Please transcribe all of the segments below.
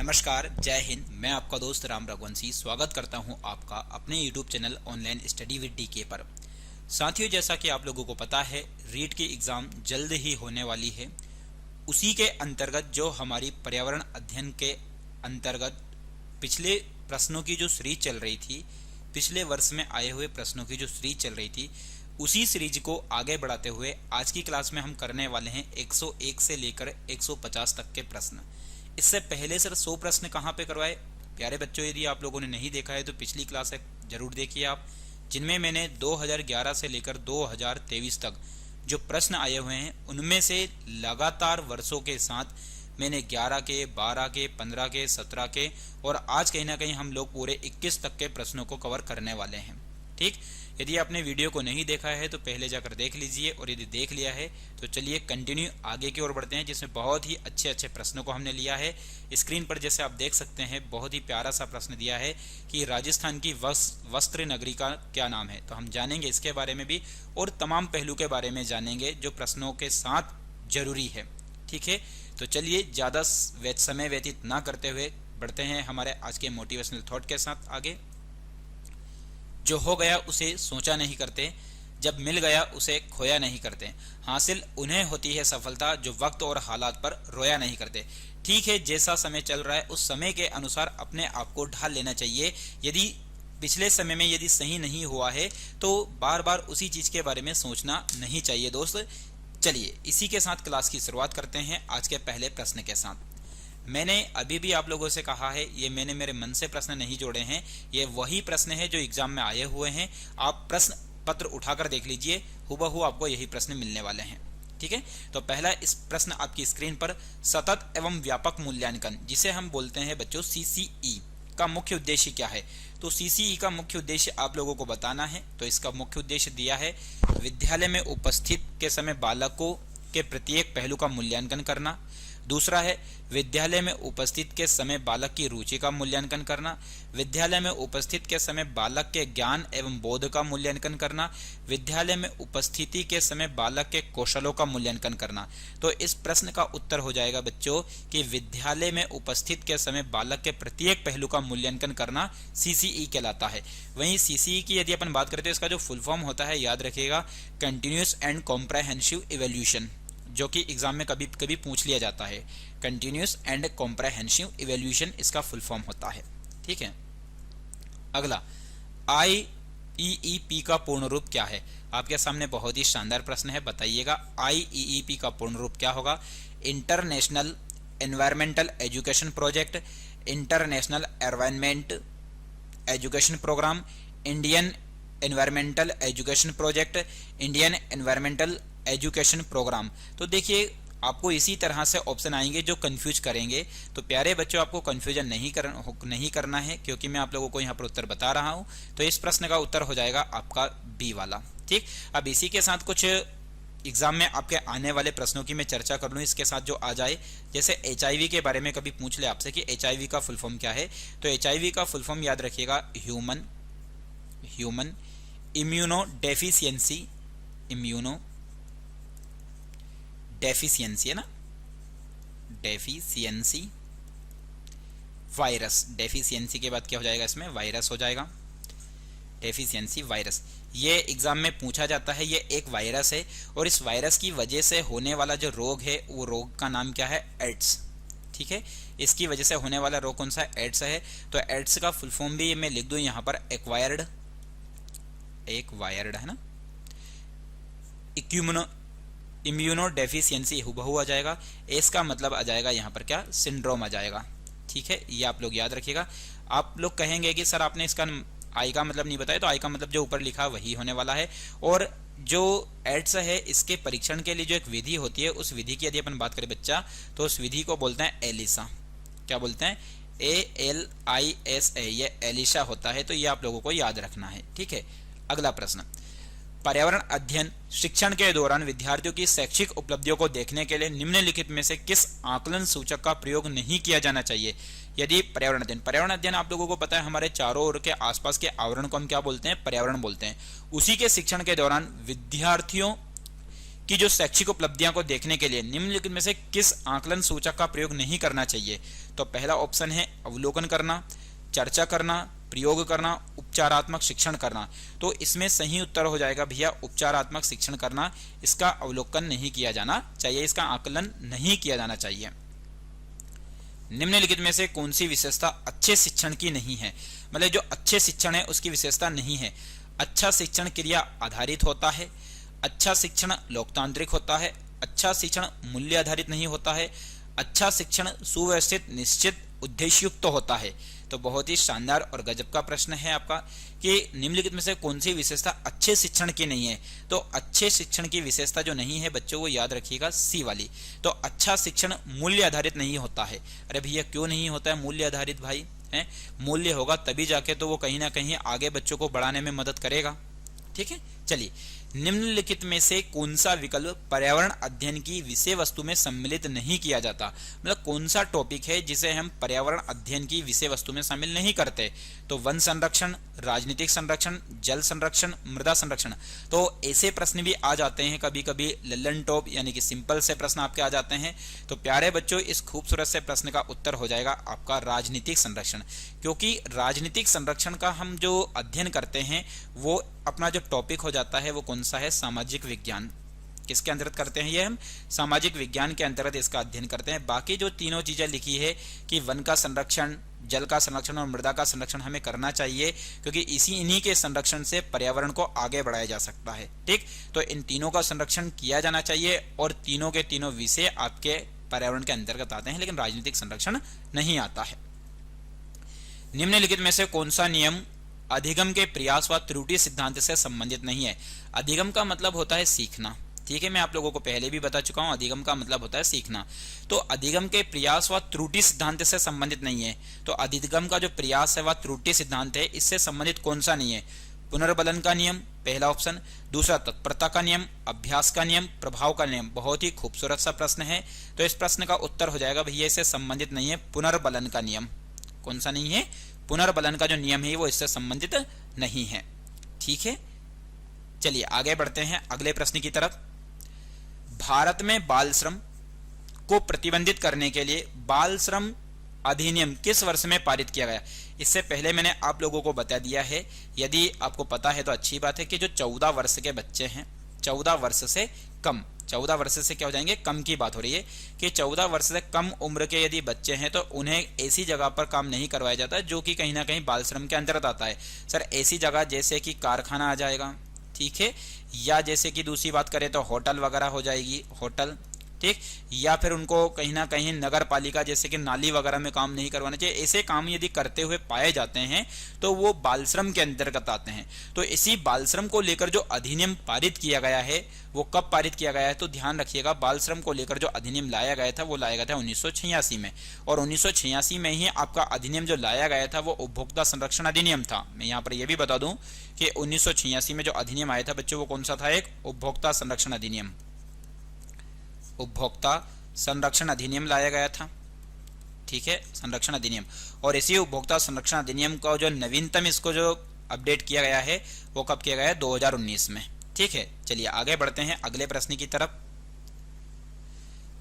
नमस्कार, जय हिंद। मैं आपका दोस्त राम रघुवंशी स्वागत करता हूं आपका अपने YouTube channel online study with DK पर। साथियों, जैसा कि आप लोगों को पता है, रीट की एग्ज़ाम जल्द ही होने वाली है। उसी के अंतर्गत जो हमारी पर्यावरण अध्ययन के अंतर्गत पिछले प्रश्नों की जो सीरीज चल रही थी, पिछले वर्ष में आए हुए प्रश्नों की जो सीरीज चल रही थी, उसी सीरीज को आगे बढ़ाते हुए आज की क्लास में हम करने वाले हैं 101 से लेकर 150 तक के प्रश्न। इससे पहले सर 100 प्रश्न कहाँ पे करवाए? प्यारे बच्चों, यदि आप लोगों ने नहीं देखा है तो पिछली क्लास जरूर देखिए आप, जिनमें मैंने 2011 से लेकर 2023 तक जो प्रश्न आए हुए हैं उनमें से लगातार वर्षों के साथ मैंने 11 के, 12 के, 15 के, 17 के और आज कहीं ना कहीं हम लोग पूरे 21 तक के प्रश्नों को कवर करने वाले हैं। ठीक, यदि आपने वीडियो को नहीं देखा है तो पहले जाकर देख लीजिए, और यदि देख लिया है तो चलिए कंटिन्यू आगे की ओर बढ़ते हैं, जिसमें बहुत ही अच्छे अच्छे प्रश्नों को हमने लिया है। स्क्रीन पर जैसे आप देख सकते हैं बहुत ही प्यारा सा प्रश्न दिया है कि राजस्थान की वस्त्र नगरी का क्या नाम है। तो हम जानेंगे इसके बारे में भी और तमाम पहलू के बारे में जानेंगे जो प्रश्नों के साथ जरूरी है। ठीक है, तो चलिए ज़्यादा समय व्यतीत ना करते हुए बढ़ते हैं हमारे आज के मोटिवेशनल थॉट के साथ आगे। जो हो गया उसे सोचा नहीं करते, जब मिल गया उसे खोया नहीं करते, हासिल उन्हें होती है सफलता जो वक्त और हालात पर रोया नहीं करते। ठीक है, जैसा समय चल रहा है उस समय के अनुसार अपने आप को ढाल लेना चाहिए। यदि पिछले समय में यदि सही नहीं हुआ है तो बार बार उसी चीज के बारे में सोचना नहीं चाहिए दोस्त। चलिए इसी के साथ क्लास की शुरुआत करते हैं आज के पहले प्रश्न के साथ। मैंने अभी भी आप लोगों से कहा है, ये मैंने मेरे मन से प्रश्न नहीं जोड़े हैं, ये वही प्रश्न है जो एग्जाम में आए हुए हैं। आप प्रश्न पत्र उठाकर देख लीजिए, हुबहू आपको यही प्रश्न मिलने वाले हैं। ठीक है, तो पहला इस प्रश्न आपकी स्क्रीन पर, सतत एवं व्यापक मूल्यांकन जिसे हम बोलते हैं बच्चों CCE का मुख्य उद्देश्य क्या है? तो CCE का मुख्य उद्देश्य आप लोगों को बताना है। तो इसका मुख्य उद्देश्य दिया है, विद्यालय में उपस्थित के समय बालकों के प्रत्येक पहलू का मूल्यांकन करना। दूसरा है विद्यालय में उपस्थित के समय बालक की रुचि का मूल्यांकन करना। विद्यालय में उपस्थित के समय बालक के ज्ञान एवं बोध का मूल्यांकन करना। विद्यालय में उपस्थिति के समय बालक के कौशलों का मूल्यांकन करना। तो इस प्रश्न का उत्तर हो जाएगा बच्चों कि विद्यालय में उपस्थित के समय बालक के प्रत्येक पहलू का मूल्यांकन करना CCE कहलाता है। वहीं CCE की यदि अपन बात करते हैं, इसका जो फुल फॉर्म होता है याद रखिएगा, कंटिन्यूअस एंड कॉम्प्रहेंसिव इवैल्यूएशन, जो कि एग्जाम में कभी कभी पूछ लिया जाता है। कंटिन्यूअस एंड कॉम्प्रहेंसिव इवैल्यूएशन इसका फुल फॉर्म होता है। ठीक है, अगला IEEP का पूर्ण रूप क्या है? आपके सामने बहुत ही शानदार प्रश्न है, बताइएगा IEEP का पूर्ण रूप क्या होगा? International environmental education project, international environment education programme, Indian environmental education project, Indian environmental education programme. तो देखिए आपको इसी तरह से ऑप्शन आएंगे जो कंफ्यूज करेंगे। तो प्यारे बच्चों, आपको कंफ्यूजन नहीं करना है, क्योंकि मैं आप लोगों को यहाँ पर उत्तर बता रहा हूँ। तो इस प्रश्न का उत्तर हो जाएगा आपका B वाला। ठीक, अब इसी के साथ कुछ एग्जाम में आपके आने वाले प्रश्नों की मैं चर्चा कर लूँ इसके साथ जो आ जाए। जैसे HIV के बारे में कभी पूछ ले आपसे कि HIV का फुल फॉर्म क्या है, तो HIV का फुल फॉर्म याद रखिएगा, human immuno deficiency, immuno deficiency है ना, डेफिशिएंसी वायरस। डेफिशिएंसी के बाद क्या हो जाएगा? इसमें वायरस हो जाएगा, डेफिशिएंसी वायरस। ये एग्जाम में पूछा जाता है, ये एक वायरस है और इस वायरस की वजह से होने वाला जो रोग है वो रोग का नाम क्या है? एड्स। ठीक है, इसकी वजह से होने वाला रोग कौन सा? एड्स है। तो एड्स का फुल फॉर्म भी मैं लिख दूं यहाँ पर, एक्वायर्ड है ना, इम्यूनो डेफिशिएंसी हुबहू आ जाएगा। एस का मतलब आ जाएगा यहाँ पर क्या? सिंड्रोम आ जाएगा। ठीक है, ये आप लोग याद रखिएगा। आप लोग कहेंगे कि सर आपने इसका आई का मतलब नहीं बताया, तो आई का मतलब जो ऊपर लिखा वही होने वाला है। और जो एड्स है इसके परीक्षण के लिए जो एक विधि होती है, उस विधि की यदि अपन बात करें बच्चा, तो उस विधि को बोलते हैं एलिसा। क्या बोलते हैं? ALISA, ये एलिसा होता है। तो ये आप लोगों को याद रखना है। ठीक है, अगला प्रश्न, पर्यावरण अध्ययन शिक्षण के दौरान विद्यार्थियों की शैक्षिक उपलब्धियों को देखने के लिए निम्नलिखित में से किस आकलन सूचक का प्रयोग नहीं किया जाना चाहिए? यदि पर्यावरण अध्ययन आप लोगों को पता है, हमारे चारों ओर के आसपास के आवरण को हम क्या बोलते हैं? पर्यावरण बोलते हैं। उसी के शिक्षण के दौरान विद्यार्थियों कि जो शैक्षिक उपलब्धियों को देखने के लिए निम्नलिखित में से किस आकलन सूचक का प्रयोग नहीं करना चाहिए। तो पहला ऑप्शन है अवलोकन करना, चर्चा करना, प्रयोग करना, उपचारात्मक शिक्षण करना। तो इसमें सही उत्तर हो जाएगा भैया उपचारात्मक शिक्षण करना। इसका अवलोकन नहीं किया जाना चाहिए, इसका आकलन नहीं किया जाना चाहिए। निम्नलिखित में से कौन सी विशेषता अच्छे शिक्षण की नहीं है, मतलब जो अच्छे शिक्षण है उसकी विशेषता नहीं है। अच्छा शिक्षण क्रिया आधारित होता है, अच्छा शिक्षण लोकतांत्रिक होता है, अच्छा शिक्षण मूल्य आधारित नहीं होता है, अच्छा शिक्षण सुव्यवस्थित निश्चित उद्देश्ययुक्त होता है। तो बहुत ही शानदार और गजब का प्रश्न है आपका कि निम्नलिखित में से कौन सी विशेषता अच्छे शिक्षण की नहीं है। तो अच्छे शिक्षण की विशेषता जो नहीं है बच्चों वो याद रखिएगा सी वाली। तो अच्छा शिक्षण मूल्य आधारित नहीं होता है। अरे भैया क्यों नहीं होता है मूल्य आधारित भाई? है मूल्य होगा तभी जाके तो वो कहीं ना कहीं आगे बच्चों को बढ़ाने में मदद करेगा। ठीक है, चलिए निम्नलिखित में से कौन सा विकल्प पर्यावरण अध्ययन की विषय वस्तु में सम्मिलित नहीं किया जाता, मतलब कौन सा टॉपिक है जिसे हम पर्यावरण अध्ययन की विषय वस्तु में शामिल नहीं करते। तो वन संरक्षण, राजनीतिक संरक्षण, जल संरक्षण, मृदा संरक्षण। तो ऐसे प्रश्न भी आ जाते हैं कभी कभी लल्लन टॉप यानी कि सिंपल से प्रश्न आपके आ जाते हैं। तो प्यारे बच्चों इस खूबसूरत से प्रश्न का उत्तर हो जाएगा आपका राजनीतिक संरक्षण, क्योंकि राजनीतिक संरक्षण का हम जो अध्ययन करते हैं वो अपना जो टॉपिक हो जाता है वो कौन सा है, सामाजिक विज्ञान। किसके अंतर्गत करते हैं ये हम? सामाजिक विज्ञान के अंतर्गत इसका अध्ययन करते हैं। बाकी जो तीनों चीजें लिखी है कि वन का संरक्षण, जल का संरक्षण और मृदा का संरक्षण हमें करना चाहिए, क्योंकि इन्हीं के संरक्षण से पर्यावरण को आगे बढ़ाया जा सकता है। ठीक, तो इन तीनों का संरक्षण किया जाना चाहिए और तीनों के तीनों विषय आपके पर्यावरण के अंतर्गत आते हैं, लेकिन राजनीतिक संरक्षण नहीं आता है। निम्नलिखित में से कौन सा नियम अधिगम के प्रयास व त्रुटि सिद्धांत से संबंधित नहीं है? अधिगम का मतलब होता है सीखना। ठीक है, मैं आप लोगों को पहले भी बता चुका हूं अधिगम का मतलब होता है सीखना। तो अधिगम के प्रयास व त्रुटि सिद्धांत से संबंधित नहीं है। तो अधिगम का जो प्रयास है व त्रुटि सिद्धांत है इससे संबंधित कौन सा नहीं है? पुनर्बलन का नियम पहला ऑप्शन, दूसरा तत्परता का नियम, अभ्यास का नियम, प्रभाव का नियम। बहुत ही खूबसूरत सा प्रश्न है। तो इस प्रश्न का उत्तर हो जाएगा भैया इससे संबंधित नहीं है पुनर्बलन का नियम। कौन सा नहीं है? पुनर्बलन का जो नियम है वो इससे संबंधित नहीं है। ठीक है, चलिए आगे बढ़ते हैं अगले प्रश्न की तरफ। भारत में बाल श्रम को प्रतिबंधित करने के लिए बाल श्रम अधिनियम किस वर्ष में पारित किया गया? इससे पहले मैंने आप लोगों को बता दिया है, यदि आपको पता है तो अच्छी बात है, कि जो 14 वर्ष के बच्चे हैं, 14 वर्ष से कम, 14 वर्ष से क्या हो जाएंगे, कम की बात हो रही है कि 14 वर्ष से कम उम्र के यदि बच्चे हैं तो उन्हें ऐसी जगह पर काम नहीं करवाया जाता जो कि कहीं ना कहीं बाल श्रम के अंतर्गत आता है। सर ऐसी जगह जैसे कि कारखाना आ जाएगा, ठीक है, या जैसे कि दूसरी बात करें तो होटल वगैरह हो जाएगी, होटल, ठीक, या फिर उनको कहीं ना कहीं नगर पालिका जैसे कि नाली वगैरह में काम नहीं करवाना चाहिए। ऐसे काम यदि करते हुए पाए जाते हैं तो वो बाल श्रम के अंतर्गत आते हैं। तो इसी बाल श्रम को लेकर जो अधिनियम पारित किया गया है वो कब पारित किया गया है? तो ध्यान रखिएगा, बाल श्रम को लेकर जो अधिनियम लाया गया था वो लाया गया था 1986 में, और 1986 में ही आपका अधिनियम जो लाया गया था वो उपभोक्ता संरक्षण अधिनियम था। मैं यहाँ पर यह भी बता दूं कि 1986 में जो अधिनियम आया था बच्चों वो कौन सा था? एक उपभोक्ता संरक्षण अधिनियम, उपभोक्ता संरक्षण अधिनियम लाया गया था। ठीक है, संरक्षण अधिनियम। और इसी उपभोक्ता संरक्षण अधिनियम का जो नवीनतम इसको जो अपडेट किया गया है वो कब किया गया है? 2019 में। ठीक है, चलिए आगे बढ़ते हैं अगले प्रश्न की तरफ।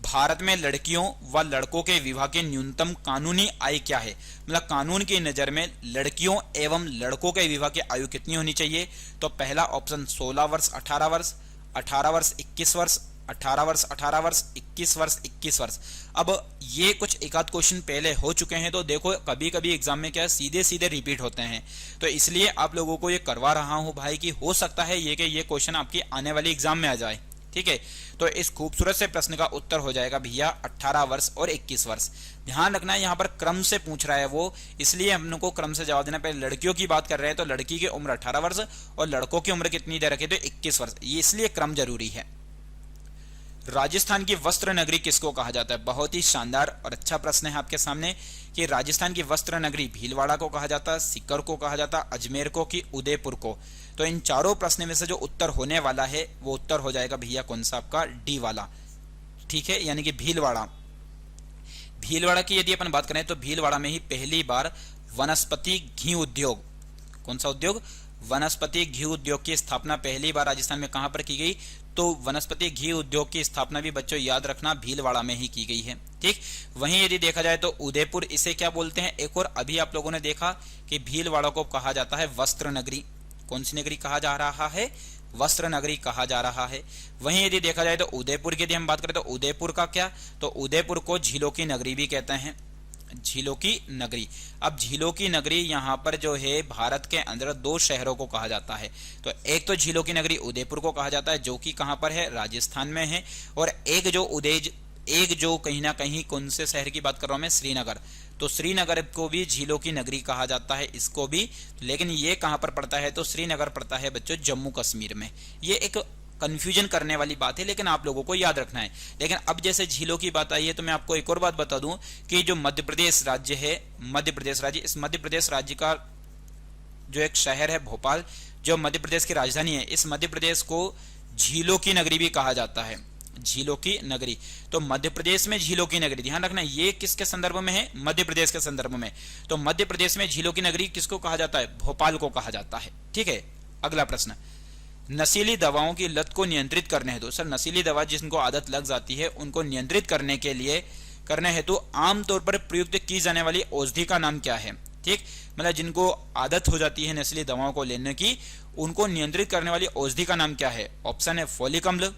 भारत में लड़कियों व लड़कों के विवाह की न्यूनतम कानूनी आयु क्या है? मतलब कानून की नजर में लड़कियों एवं लड़कों के विवाह की आयु कितनी होनी चाहिए? तो पहला ऑप्शन 16 वर्ष 18 वर्ष, 18 वर्ष 21 वर्ष, 18 वर्ष 18 वर्ष, 21 वर्ष 21 वर्ष। अब ये कुछ एक आध क्वेश्चन पहले हो चुके हैं, तो देखो कभी कभी एग्जाम में क्या सीधे सीधे रिपीट होते हैं, तो इसलिए आप लोगों को ये करवा रहा हूं भाई कि हो सकता है ये कि ये क्वेश्चन आपकी आने वाली एग्जाम में आ जाए। ठीक है, तो इस खूबसूरत से प्रश्न का उत्तर हो जाएगा भैया 18 वर्ष और 21 वर्ष। ध्यान रखना है यहाँ पर क्रम से पूछ रहा है वो, इसलिए हम लोग को क्रम से जवाब देना। पहले लड़कियों की बात कर रहे हैं तो लड़की की उम्र 18 वर्ष और लड़कों की उम्र कितनी दे रखी? तो 21 वर्ष, ये इसलिए क्रम जरूरी है। राजस्थान की वस्त्र नगरी किसको कहा जाता है? बहुत ही शानदार और अच्छा प्रश्न है आपके सामने कि राजस्थान की वस्त्र नगरी भीलवाड़ा को कहा जाता है, सीकर को कहा जाता, अजमेर को कि उदयपुर को। तो इन चारों प्रश्न में से जो उत्तर होने वाला है वो उत्तर हो जाएगा भैया कौन सा? आपका डी वाला। ठीक है, यानी कि भीलवाड़ा। भीलवाड़ा की यदि अपन बात करें तो भीलवाड़ा में ही पहली बार वनस्पति घी उद्योग, कौन सा उद्योग? वनस्पति घी उद्योग की स्थापना पहली बार राजस्थान में कहां पर की गई? तो वनस्पति घी उद्योग की स्थापना भी बच्चों याद रखना भीलवाड़ा में ही की गई है। ठीक, वहीं यदि देखा जाए तो उदयपुर, इसे क्या बोलते हैं? एक और अभी आप लोगों ने देखा कि भीलवाड़ा को कहा जाता है वस्त्र नगरी। कौन सी नगरी कहा जा रहा है? वस्त्र नगरी कहा जा रहा है। वहीं यदि देखा जाए तो उदयपुर की यदि हम बात करें तो उदयपुर का क्या? तो उदयपुर को झीलों की नगरी भी कहते हैं, झीलों की नगरी। अब झीलों की नगरी यहाँ पर जो है भारत के अंदर दो शहरों को कहा जाता है। तो एक तो झीलों की नगरी उदयपुर को कहा जाता है जो कि कहाँ पर है? राजस्थान में है। और एक जो कहीं ना कहीं कौन से शहर की बात कर रहा हूं मैं? श्रीनगर। तो श्रीनगर को भी झीलों की नगरी कहा जाता है, इसको भी। लेकिन ये कहां पर पड़ता है? तो श्रीनगर पड़ता है बच्चों जम्मू कश्मीर में। ये एक कंफ्यूजन करने वाली बात है, लेकिन आप लोगों को याद रखना है। लेकिन अब जैसे झीलों की बात आई है तो मैं आपको एक और बात बता दूं कि जो मध्य प्रदेश राज्य है, मध्य प्रदेश राज्य, इस मध्य प्रदेश राज्य का जो एक शहर है भोपाल, जो मध्य प्रदेश की राजधानी है, इस मध्य प्रदेश को झीलों की नगरी भी कहा जाता है, झीलों की नगरी। तो मध्य प्रदेश में झीलों की नगरी, ध्यान रखना ये किसके संदर्भ में है? मध्य प्रदेश के संदर्भ में। तो मध्य प्रदेश में झीलों की नगरी किसको कहा जाता है? भोपाल को कहा जाता है। ठीक है, अगला प्रश्न, नशीली दवाओं की लत को नियंत्रित करने हेतु, सर नशीली दवा जिनको आदत लग जाती है उनको नियंत्रित करने हेतु आमतौर पर प्रयुक्त की जाने वाली औषधि का नाम क्या है? ठीक, मतलब जिनको आदत हो जाती है नशीली दवाओं को लेने की, उनको नियंत्रित करने वाली औषधि का नाम क्या है? ऑप्शन है फोलिक अम्ल,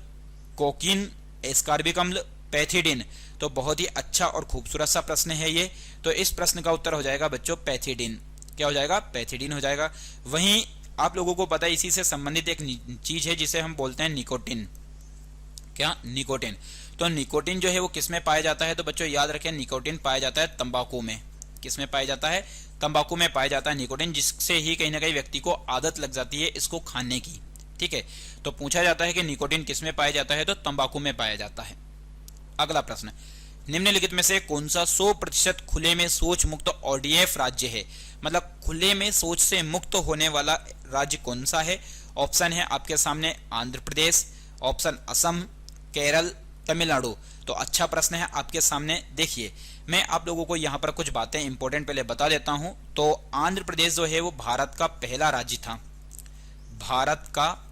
कोकीन, एस्कॉर्बिक अम्ल, पैथिडीन। तो बहुत ही अच्छा और खूबसूरत सा प्रश्न है ये। तो इस प्रश्न का उत्तर हो जाएगा बच्चों पैथिडीन। क्या हो जाएगा? पैथिडीन हो जाएगा। वहीं आप लोगों को पता है इसी से संबंधित एक चीज है जिसे हम बोलते हैं निकोटिन। क्या? निकोटिन। तो निकोटिन जो है वो किसमें पाया जाता है? तो बच्चों याद रखें निकोटिन पाया जाता है तंबाकू में। किसमें पाया जाता है? तंबाकू में पाया जाता है निकोटिन, जिससे ही कहीं ना कहीं व्यक्ति को आदत लग जाती है इसको खाने की। ठीक है, तो पूछा जाता है कि निकोटिन किसमें पाया जाता है? तो तंबाकू में पाया जाता है। अगला प्रश्न, निम्नलिखित में से कौन सा 100% खुले में शौच मुक्त ODF राज्य है? मतलब खुले में शौच से मुक्त होने वाला राज्य कौन सा है? ऑप्शन है आपके सामने आंध्र प्रदेश, ऑप्शन असम, केरल, तमिलनाडु। तो अच्छा प्रश्न है आपके सामने। देखिए मैं आप लोगों को यहाँ पर कुछ बातें इंपॉर्टेंट पहले बता देता हूं। तो आंध्र प्रदेश जो है वो भारत का पहला राज्य था, भारत का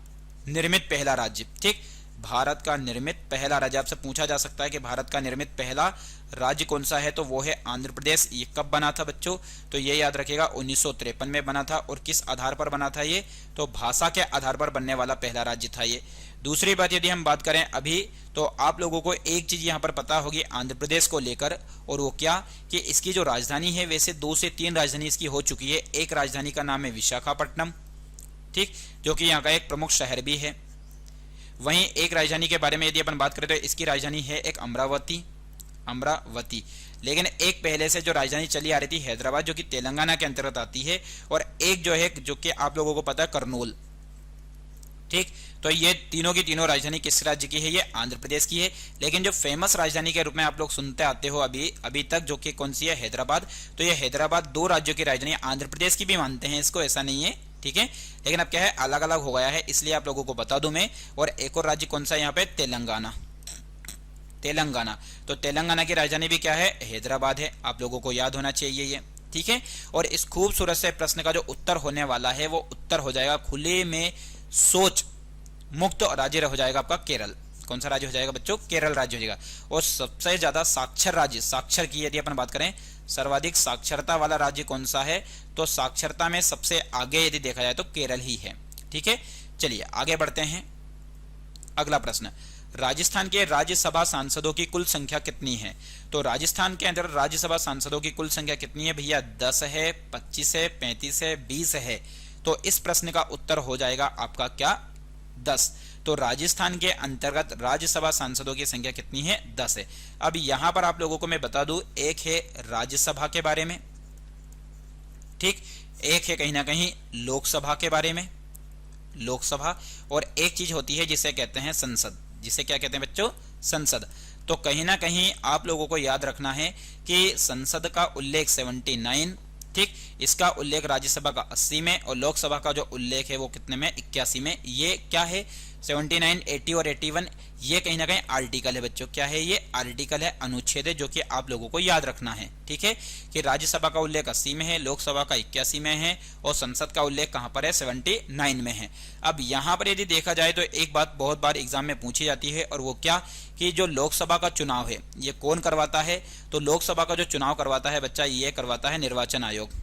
निर्मित पहला राज्य। ठीक, भारत का निर्मित पहला राज्य। आपसे पूछा जा सकता है कि भारत का निर्मित पहला राज्य कौन सा है? तो वो है आंध्र प्रदेश। ये कब बना था बच्चों? तो ये याद रखिएगा 1953 में बना था। और किस आधार पर बना था ये? तो भाषा के आधार पर बनने वाला पहला राज्य था ये। दूसरी बात यदि हम बात करें अभी, तो आप लोगों को एक चीज यहाँ पर पता होगी आंध्र प्रदेश को लेकर, और वो क्या कि इसकी जो राजधानी है, वैसे 2 से 3 राजधानी इसकी हो चुकी है। एक राजधानी का नाम है विशाखापट्टनम, ठीक, जो कि यहाँ का एक प्रमुख शहर भी है। वहीं एक राजधानी के बारे में यदि अपन बात करें तो इसकी राजधानी है एक अमरावती। लेकिन एक पहले से जो राजधानी चली आ रही थी हैदराबाद, जो कि तेलंगाना के अंतर्गत आती है, और एक जो है जो कि आप लोगों को पता है कर्नूल। ठीक, तो ये तीनों की तीनों राजधानी किस राज्य की है? ये आंध्र प्रदेश की है। लेकिन जो फेमस राजधानी के रूप में आप लोग सुनते आते हो अभी तक, जो कि कौन सी है? हैदराबाद। तो ये हैदराबाद 2 राज्यों की राजधानी, आंध्र प्रदेश की भी मानते हैं इसको, ऐसा नहीं है। ठीक है, लेकिन अब क्या है अलग अलग हो गया है, इसलिए आप लोगों को बता दूं मैं। और एक और राज्य कौन सा है यहाँ पे? तेलंगाना। तो तेलंगाना की राजधानी भी क्या है? हैदराबाद है। आप लोगों को याद होना चाहिए ये। ठीक है, और इस खूबसूरत से प्रश्न का जो उत्तर होने वाला है वो उत्तर हो जाएगा खुले में शौच मुक्त राज्य हो जाएगा आपका केरल। कौन सा राज्य हो जाएगा बच्चों? केरल राज्य हो जाएगा। और सबसे ज्यादा साक्षर राज्य, साक्षर की यदि अपन बात करें, सर्वाधिक साक्षरता वाला राज्य कौन सा है? तो साक्षरता में सबसे आगे यदि देखा जाए तो केरल ही है। ठीक है, चलिए आगे बढ़ते हैं। अगला प्रश्न, राजस्थान के राज्यसभा सांसदों की कुल संख्या कितनी है? तो राजस्थान के अंदर राज्यसभा सांसदों की कुल संख्या कितनी है भैया? 10 है, 25 है, 35 है, 20 है। तो इस प्रश्न का उत्तर हो जाएगा आपका क्या? 10। तो राजस्थान के अंतर्गत राज्यसभा सांसदों की संख्या कितनी है? 10 है। अब यहां पर आप लोगों को मैं बता दूं, एक है राज्यसभा के बारे में, ठीक, एक है कहीं ना कहीं लोकसभा के बारे में, लोकसभा, और एक चीज होती है जिसे कहते हैं संसद। जिसे क्या कहते हैं बच्चों? संसद। तो कहीं ना कहीं आप लोगों को याद रखना है कि संसद का उल्लेख 79, ठीक, इसका उल्लेख राज्यसभा का 80 में, और लोकसभा का जो उल्लेख है वो कितने में? 81 में। ये क्या है? 79, 80 और 81 ये कहीं ना कहीं आर्टिकल है बच्चों। क्या है ये? आर्टिकल है, अनुच्छेद है, जो कि आप लोगों को याद रखना है। ठीक है कि राज्यसभा का उल्लेख 80 में है, लोकसभा का 81 में है और संसद का उल्लेख कहां पर है? 79 में है। अब यहां पर यदि देखा जाए तो एक बात बहुत बार एग्जाम में पूछी जाती है, और वो क्या कि जो लोकसभा का चुनाव है ये कौन करवाता है? तो लोकसभा का जो चुनाव करवाता है बच्चा, ये करवाता है निर्वाचन आयोग।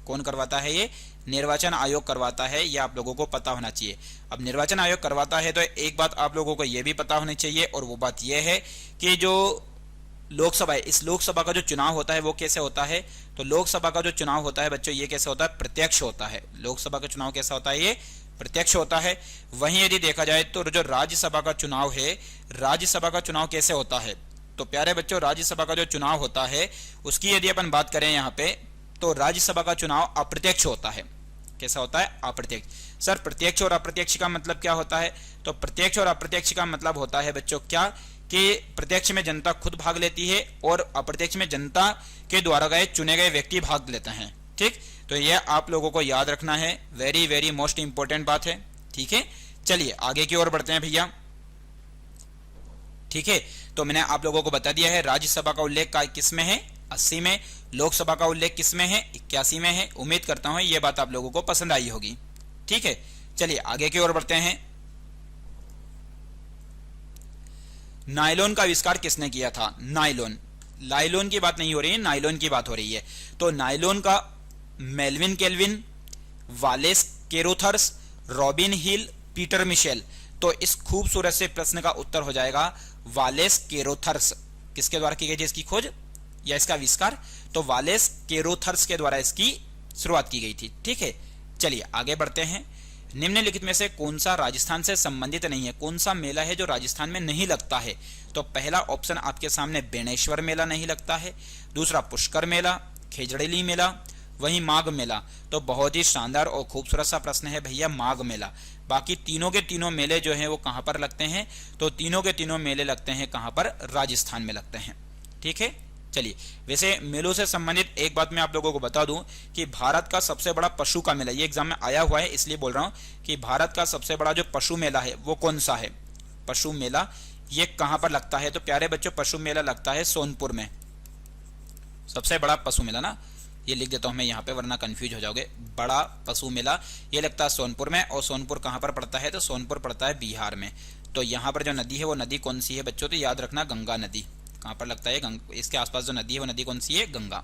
कौन करवाता है? ये निर्वाचन आयोग करवाता है, यह आप लोगों को पता होना चाहिए। अब निर्वाचन आयोग करवाता है तो एक बात आप लोगों को यह भी पता होनी चाहिए, और वो बात यह है कि जो लोकसभा है, इस लोकसभा का जो चुनाव होता है वो कैसे होता है? तो लोकसभा का जो चुनाव होता है बच्चों, ये कैसे होता है? प्रत्यक्ष होता है। लोकसभा का चुनाव कैसा होता है? ये प्रत्यक्ष होता है। वहीं यदि देखा जाए तो जो राज्यसभा का चुनाव है, राज्यसभा का चुनाव कैसे होता है? तो प्यारे बच्चों, राज्यसभा का जो चुनाव होता है उसकी यदि अपन बात करें यहाँ पे, तो राज्यसभा का चुनाव अप्रत्यक्ष होता है। कैसा होता है? अप्रत्यक्ष। सर प्रत्यक्ष और अप्रत्यक्ष का मतलब क्या होता है? तो प्रत्यक्ष और अप्रत्यक्ष का मतलब होता है बच्चों क्या कि प्रत्यक्ष में जनता खुद भाग लेती है और अप्रत्यक्ष में जनता के द्वारा गए चुने गए व्यक्ति भाग लेते हैं। ठीक, तो यह आप लोगों को याद रखना है, वेरी वेरी मोस्ट इंपॉर्टेंट बात है। ठीक है, चलिए आगे की ओर बढ़ते हैं भैया। ठीक है, तो मैंने आप लोगों को बता दिया है राज्यसभा का उल्लेख किस में है? 80 में। लोकसभा का उल्लेख किस में है? 81 में है। उम्मीद करता हूं यह बात आप लोगों को पसंद आई होगी। ठीक है, चलिए आगे की ओर बढ़ते हैं। नायलॉन का आविष्कार किसने किया था? नायलॉन, लाइलॉन की बात नहीं हो रही है, नायलॉन की बात हो रही है। तो नायलॉन का मेल्विन केल्विन, वालेस केरोथर्स, रॉबिन हिल, पीटर मिशेल। तो इस खूबसूरत से प्रश्न का उत्तर हो जाएगा वालेस केरोथर्स। किसके द्वारा की गई थी इसकी खोज या इसका आविष्कार? तो वालेस केरोथर्स के द्वारा इसकी शुरुआत की गई थी। ठीक है, चलिए आगे बढ़ते हैं। निम्नलिखित में से कौन सा राजस्थान से संबंधित नहीं है? कौन सा मेला है जो राजस्थान में नहीं लगता है? तो पहला ऑप्शन आपके सामने बेणेश्वर मेला नहीं लगता है, दूसरा पुष्कर मेला, खेजड़ेली मेला, वहीं माघ मेला। तो बहुत ही शानदार और खूबसूरत सा प्रश्न है भैया, माघ मेला। बाकी तीनों के तीनों मेले जो हैं वो कहां पर लगते हैं? तो तीनों के तीनों मेले लगते हैं कहां पर? राजस्थान में लगते हैं। ठीक है, चलिए वैसे मेलों से संबंधित एक बात मैं आप लोगों को बता दूं कि भारत का सबसे बड़ा पशु का मेला, ये एग्जाम में आया हुआ है इसलिए बोल रहा हूं कि भारत का सबसे बड़ा जो पशु मेला है वो कौन सा है? पशु मेला ये कहां पर लगता है? तो प्यारे बच्चों, पशु मेला लगता है सोनपुर में। सबसे बड़ा पशु मेला ना, ये लिख देता हूं मैं यहाँ पे वरना कंफ्यूज हो जाओगे। बड़ा पशु मेला ये लगता है सोनपुर में, और सोनपुर कहां पर पड़ता है? तो सोनपुर पड़ता है बिहार में। तो यहाँ पर जो नदी है वो नदी कौन सी है बच्चों? तो याद रखना गंगा नदी। कहां पर लगता है? इसके आसपास जो नदी है वो नदी कौन सी है? गंगा।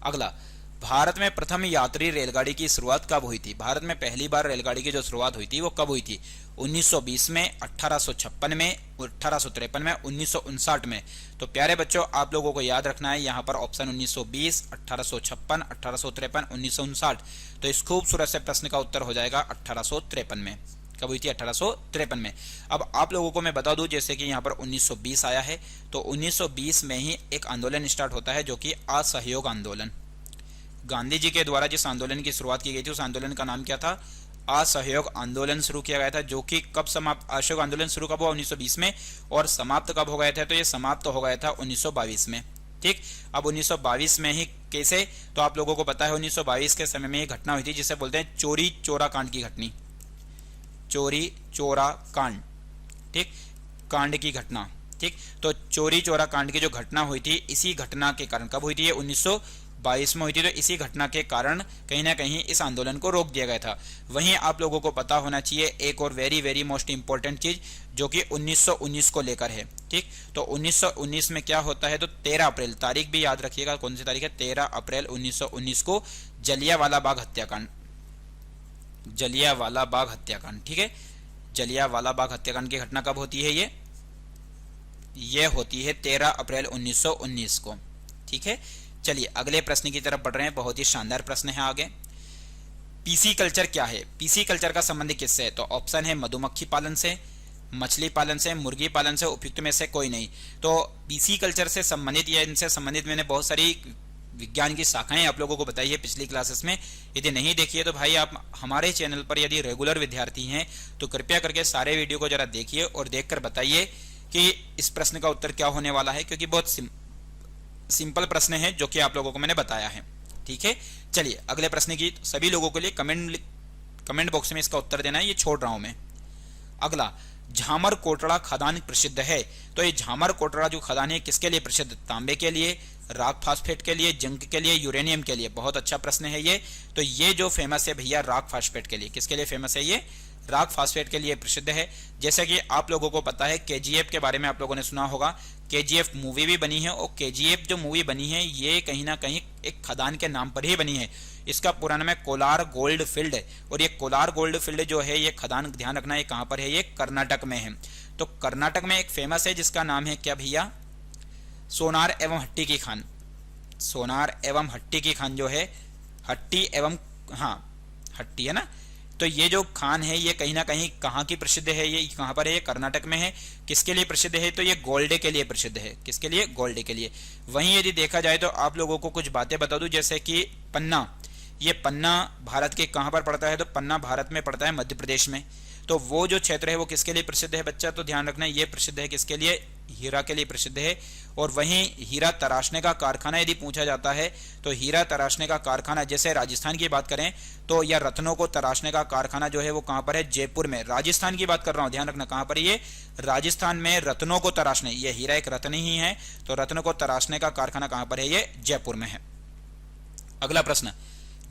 अगला, भारत में प्रथम यात्री रेलगाड़ी की शुरुआत कब हुई थी? भारत में पहली बार रेलगाड़ी की जो शुरुआत हुई थी वो कब हुई थी? 1920 में, 1856 में, 1853 में, 1959 में। तो प्यारे बच्चों, आप लोगों को याद रखना है यहाँ पर ऑप्शन 1920, 1856, 1853, 1959। तो इस खूबसूरत से प्रश्न का उत्तर हो जाएगा 1853 में। कब हुई थी? 1853 में। अब आप लोगों को मैं बता दूं, जैसे कि यहाँ पर 1920 आया है, तो 1920 में ही एक आंदोलन स्टार्ट होता है जो कि असहयोग आंदोलन। गांधी जी के द्वारा जिस आंदोलन की शुरुआत की गई थी उस आंदोलन का नाम क्या था? असहयोग आंदोलन शुरू किया गया था, जो कि कब समाप्त? असहयोग आंदोलन शुरू कब हुआ? 1920 में। और समाप्त कब हो गए थे? तो ये समाप्त हो गया था 1922 में। ठीक, अब 1922 में ही कैसे? तो आप लोगों को पता है 1922 के समय में ये घटना हुई थी जिसे बोलते हैं चोरी चोरा कांड की घटनी। चोरी चोरा कांड, ठीक, कांड की घटना। ठीक, तो चोरी चोरा कांड की जो घटना हुई थी, इसी घटना के कारण कब हुई थी? ये 1922 में हुई थी। तो इसी घटना के कारण कहीं ना कहीं इस आंदोलन को रोक दिया गया था। वहीं आप लोगों को पता होना चाहिए एक और वेरी वेरी मोस्ट इंपॉर्टेंट चीज जो कि 1919 को लेकर है। ठीक, तो 1919 में क्या होता है? तो 13 अप्रैल, तारीख भी याद रखिएगा कौन सी तारीख है? 13 अप्रैल 1919 को जलियांवाला बाग हत्याकांड, जलियांवाला बाग हत्याकांड। ठीक है, जलियांवाला बाग हत्याकांड की घटना कब होती है? ये होती है 13 अप्रैल 1919 को। ठीक है, चलिए अगले प्रश्न की तरफ बढ़ रहे हैं। बहुत ही शानदार प्रश्न है आगे। पीसी कल्चर क्या है? पीसी कल्चर का संबंध किससे है? तो ऑप्शन है मधुमक्खी पालन से, मछली पालन से, मुर्गी पालन से, उपयुक्त में से कोई नहीं। तो पीसी कल्चर से संबंधित या इनसे संबंधित मैंने बहुत सारी विज्ञान की शाखाएं आप लोगों को बताई है पिछली क्लासेस में। यदि नहीं देखिए तो भाई आप हमारे चैनल पर यदि रेगुलर विद्यार्थी हैं तो कृपया करके सारे वीडियो को जरा देखिए और देखकर बताइए कि इस प्रश्न का उत्तर क्या होने वाला है, क्योंकि बहुत सिंपल प्रश्न है जो कि आप लोगों को मैंने बताया है। ठीक है, चलिए अगले प्रश्न की सभी लोगों के लिए कमेंट बॉक्स में इसका उत्तर देना है, ये छोड़ रहा हूं मैं। अगला, झामर कोटड़ा खदान प्रसिद्ध है, तो ये झामर कोटड़ा जो खदान है किसके लिए प्रसिद्ध? तांबे के लिए, रॉक फास्फेट के लिए, जिंक के लिए, यूरेनियम के लिए। बहुत अच्छा प्रश्न है ये। तो ये जो फेमस है भैया रॉक फास्फेट के लिए। किसके लिए फेमस है ये? रॉक फास्फेट के लिए प्रसिद्ध है। जैसे कि आप लोगों को पता है केजीएफ के बारे में आप लोगों ने सुना होगा, केजीएफ मूवी भी बनी है और केजीएफ जो मूवी बनी है ये कहीं ना कहीं एक खदान के नाम पर ही बनी है। इसका पूरा नाम है कोलार गोल्ड फील्ड, और ये कोलार गोल्ड फील्ड जो है ये खदान, ध्यान रखना, ये कहां पर है? ये कर्नाटक में है। तो कर्नाटक में एक फेमस है जिसका नाम है क्या भैया? सोनार एवं हट्टी की खान। सोनार एवं हट्टी की खान जो है, हट्टी एवं, हाँ हट्टी है ना, तो ये जो खान है ये कहीं ना कहीं कहाँ की प्रसिद्ध है? ये कहाँ पर है? ये कर्नाटक में है। किसके लिए प्रसिद्ध है? तो ये गोल्ड के लिए प्रसिद्ध है। किसके लिए? गोल्ड के लिए। वहीं यदि देखा जाए तो आप लोगों को कुछ बातें बता दूं, जैसे कि पन्ना, ये पन्ना भारत के कहाँ पर पड़ता है? तो पन्ना भारत में पड़ता है मध्य प्रदेश में। तो वो जो क्षेत्र है वो किसके लिए प्रसिद्ध है बच्चा? तो ध्यान रखना, ये प्रसिद्ध है किसके लिए? हीरा के लिए प्रसिद्ध है। और वहीं हीरा तराशने का कारखाना यदि पूछा जाता है तो हीरा तराशने का कारखाना, जैसे राजस्थान की बात करें तो या रत्नों को तराशने का कारखाना जो है वो कहां पर है? जयपुर में। राजस्थान की बात कर रहा हूं, ध्यान रखना, कहां पर ये? राजस्थान में। रत्नों को तराशने, ये हीरा एक रत्न ही है, तो रत्न को तराशने का कारखाना कहां पर है? ये जयपुर में है। अगला प्रश्न,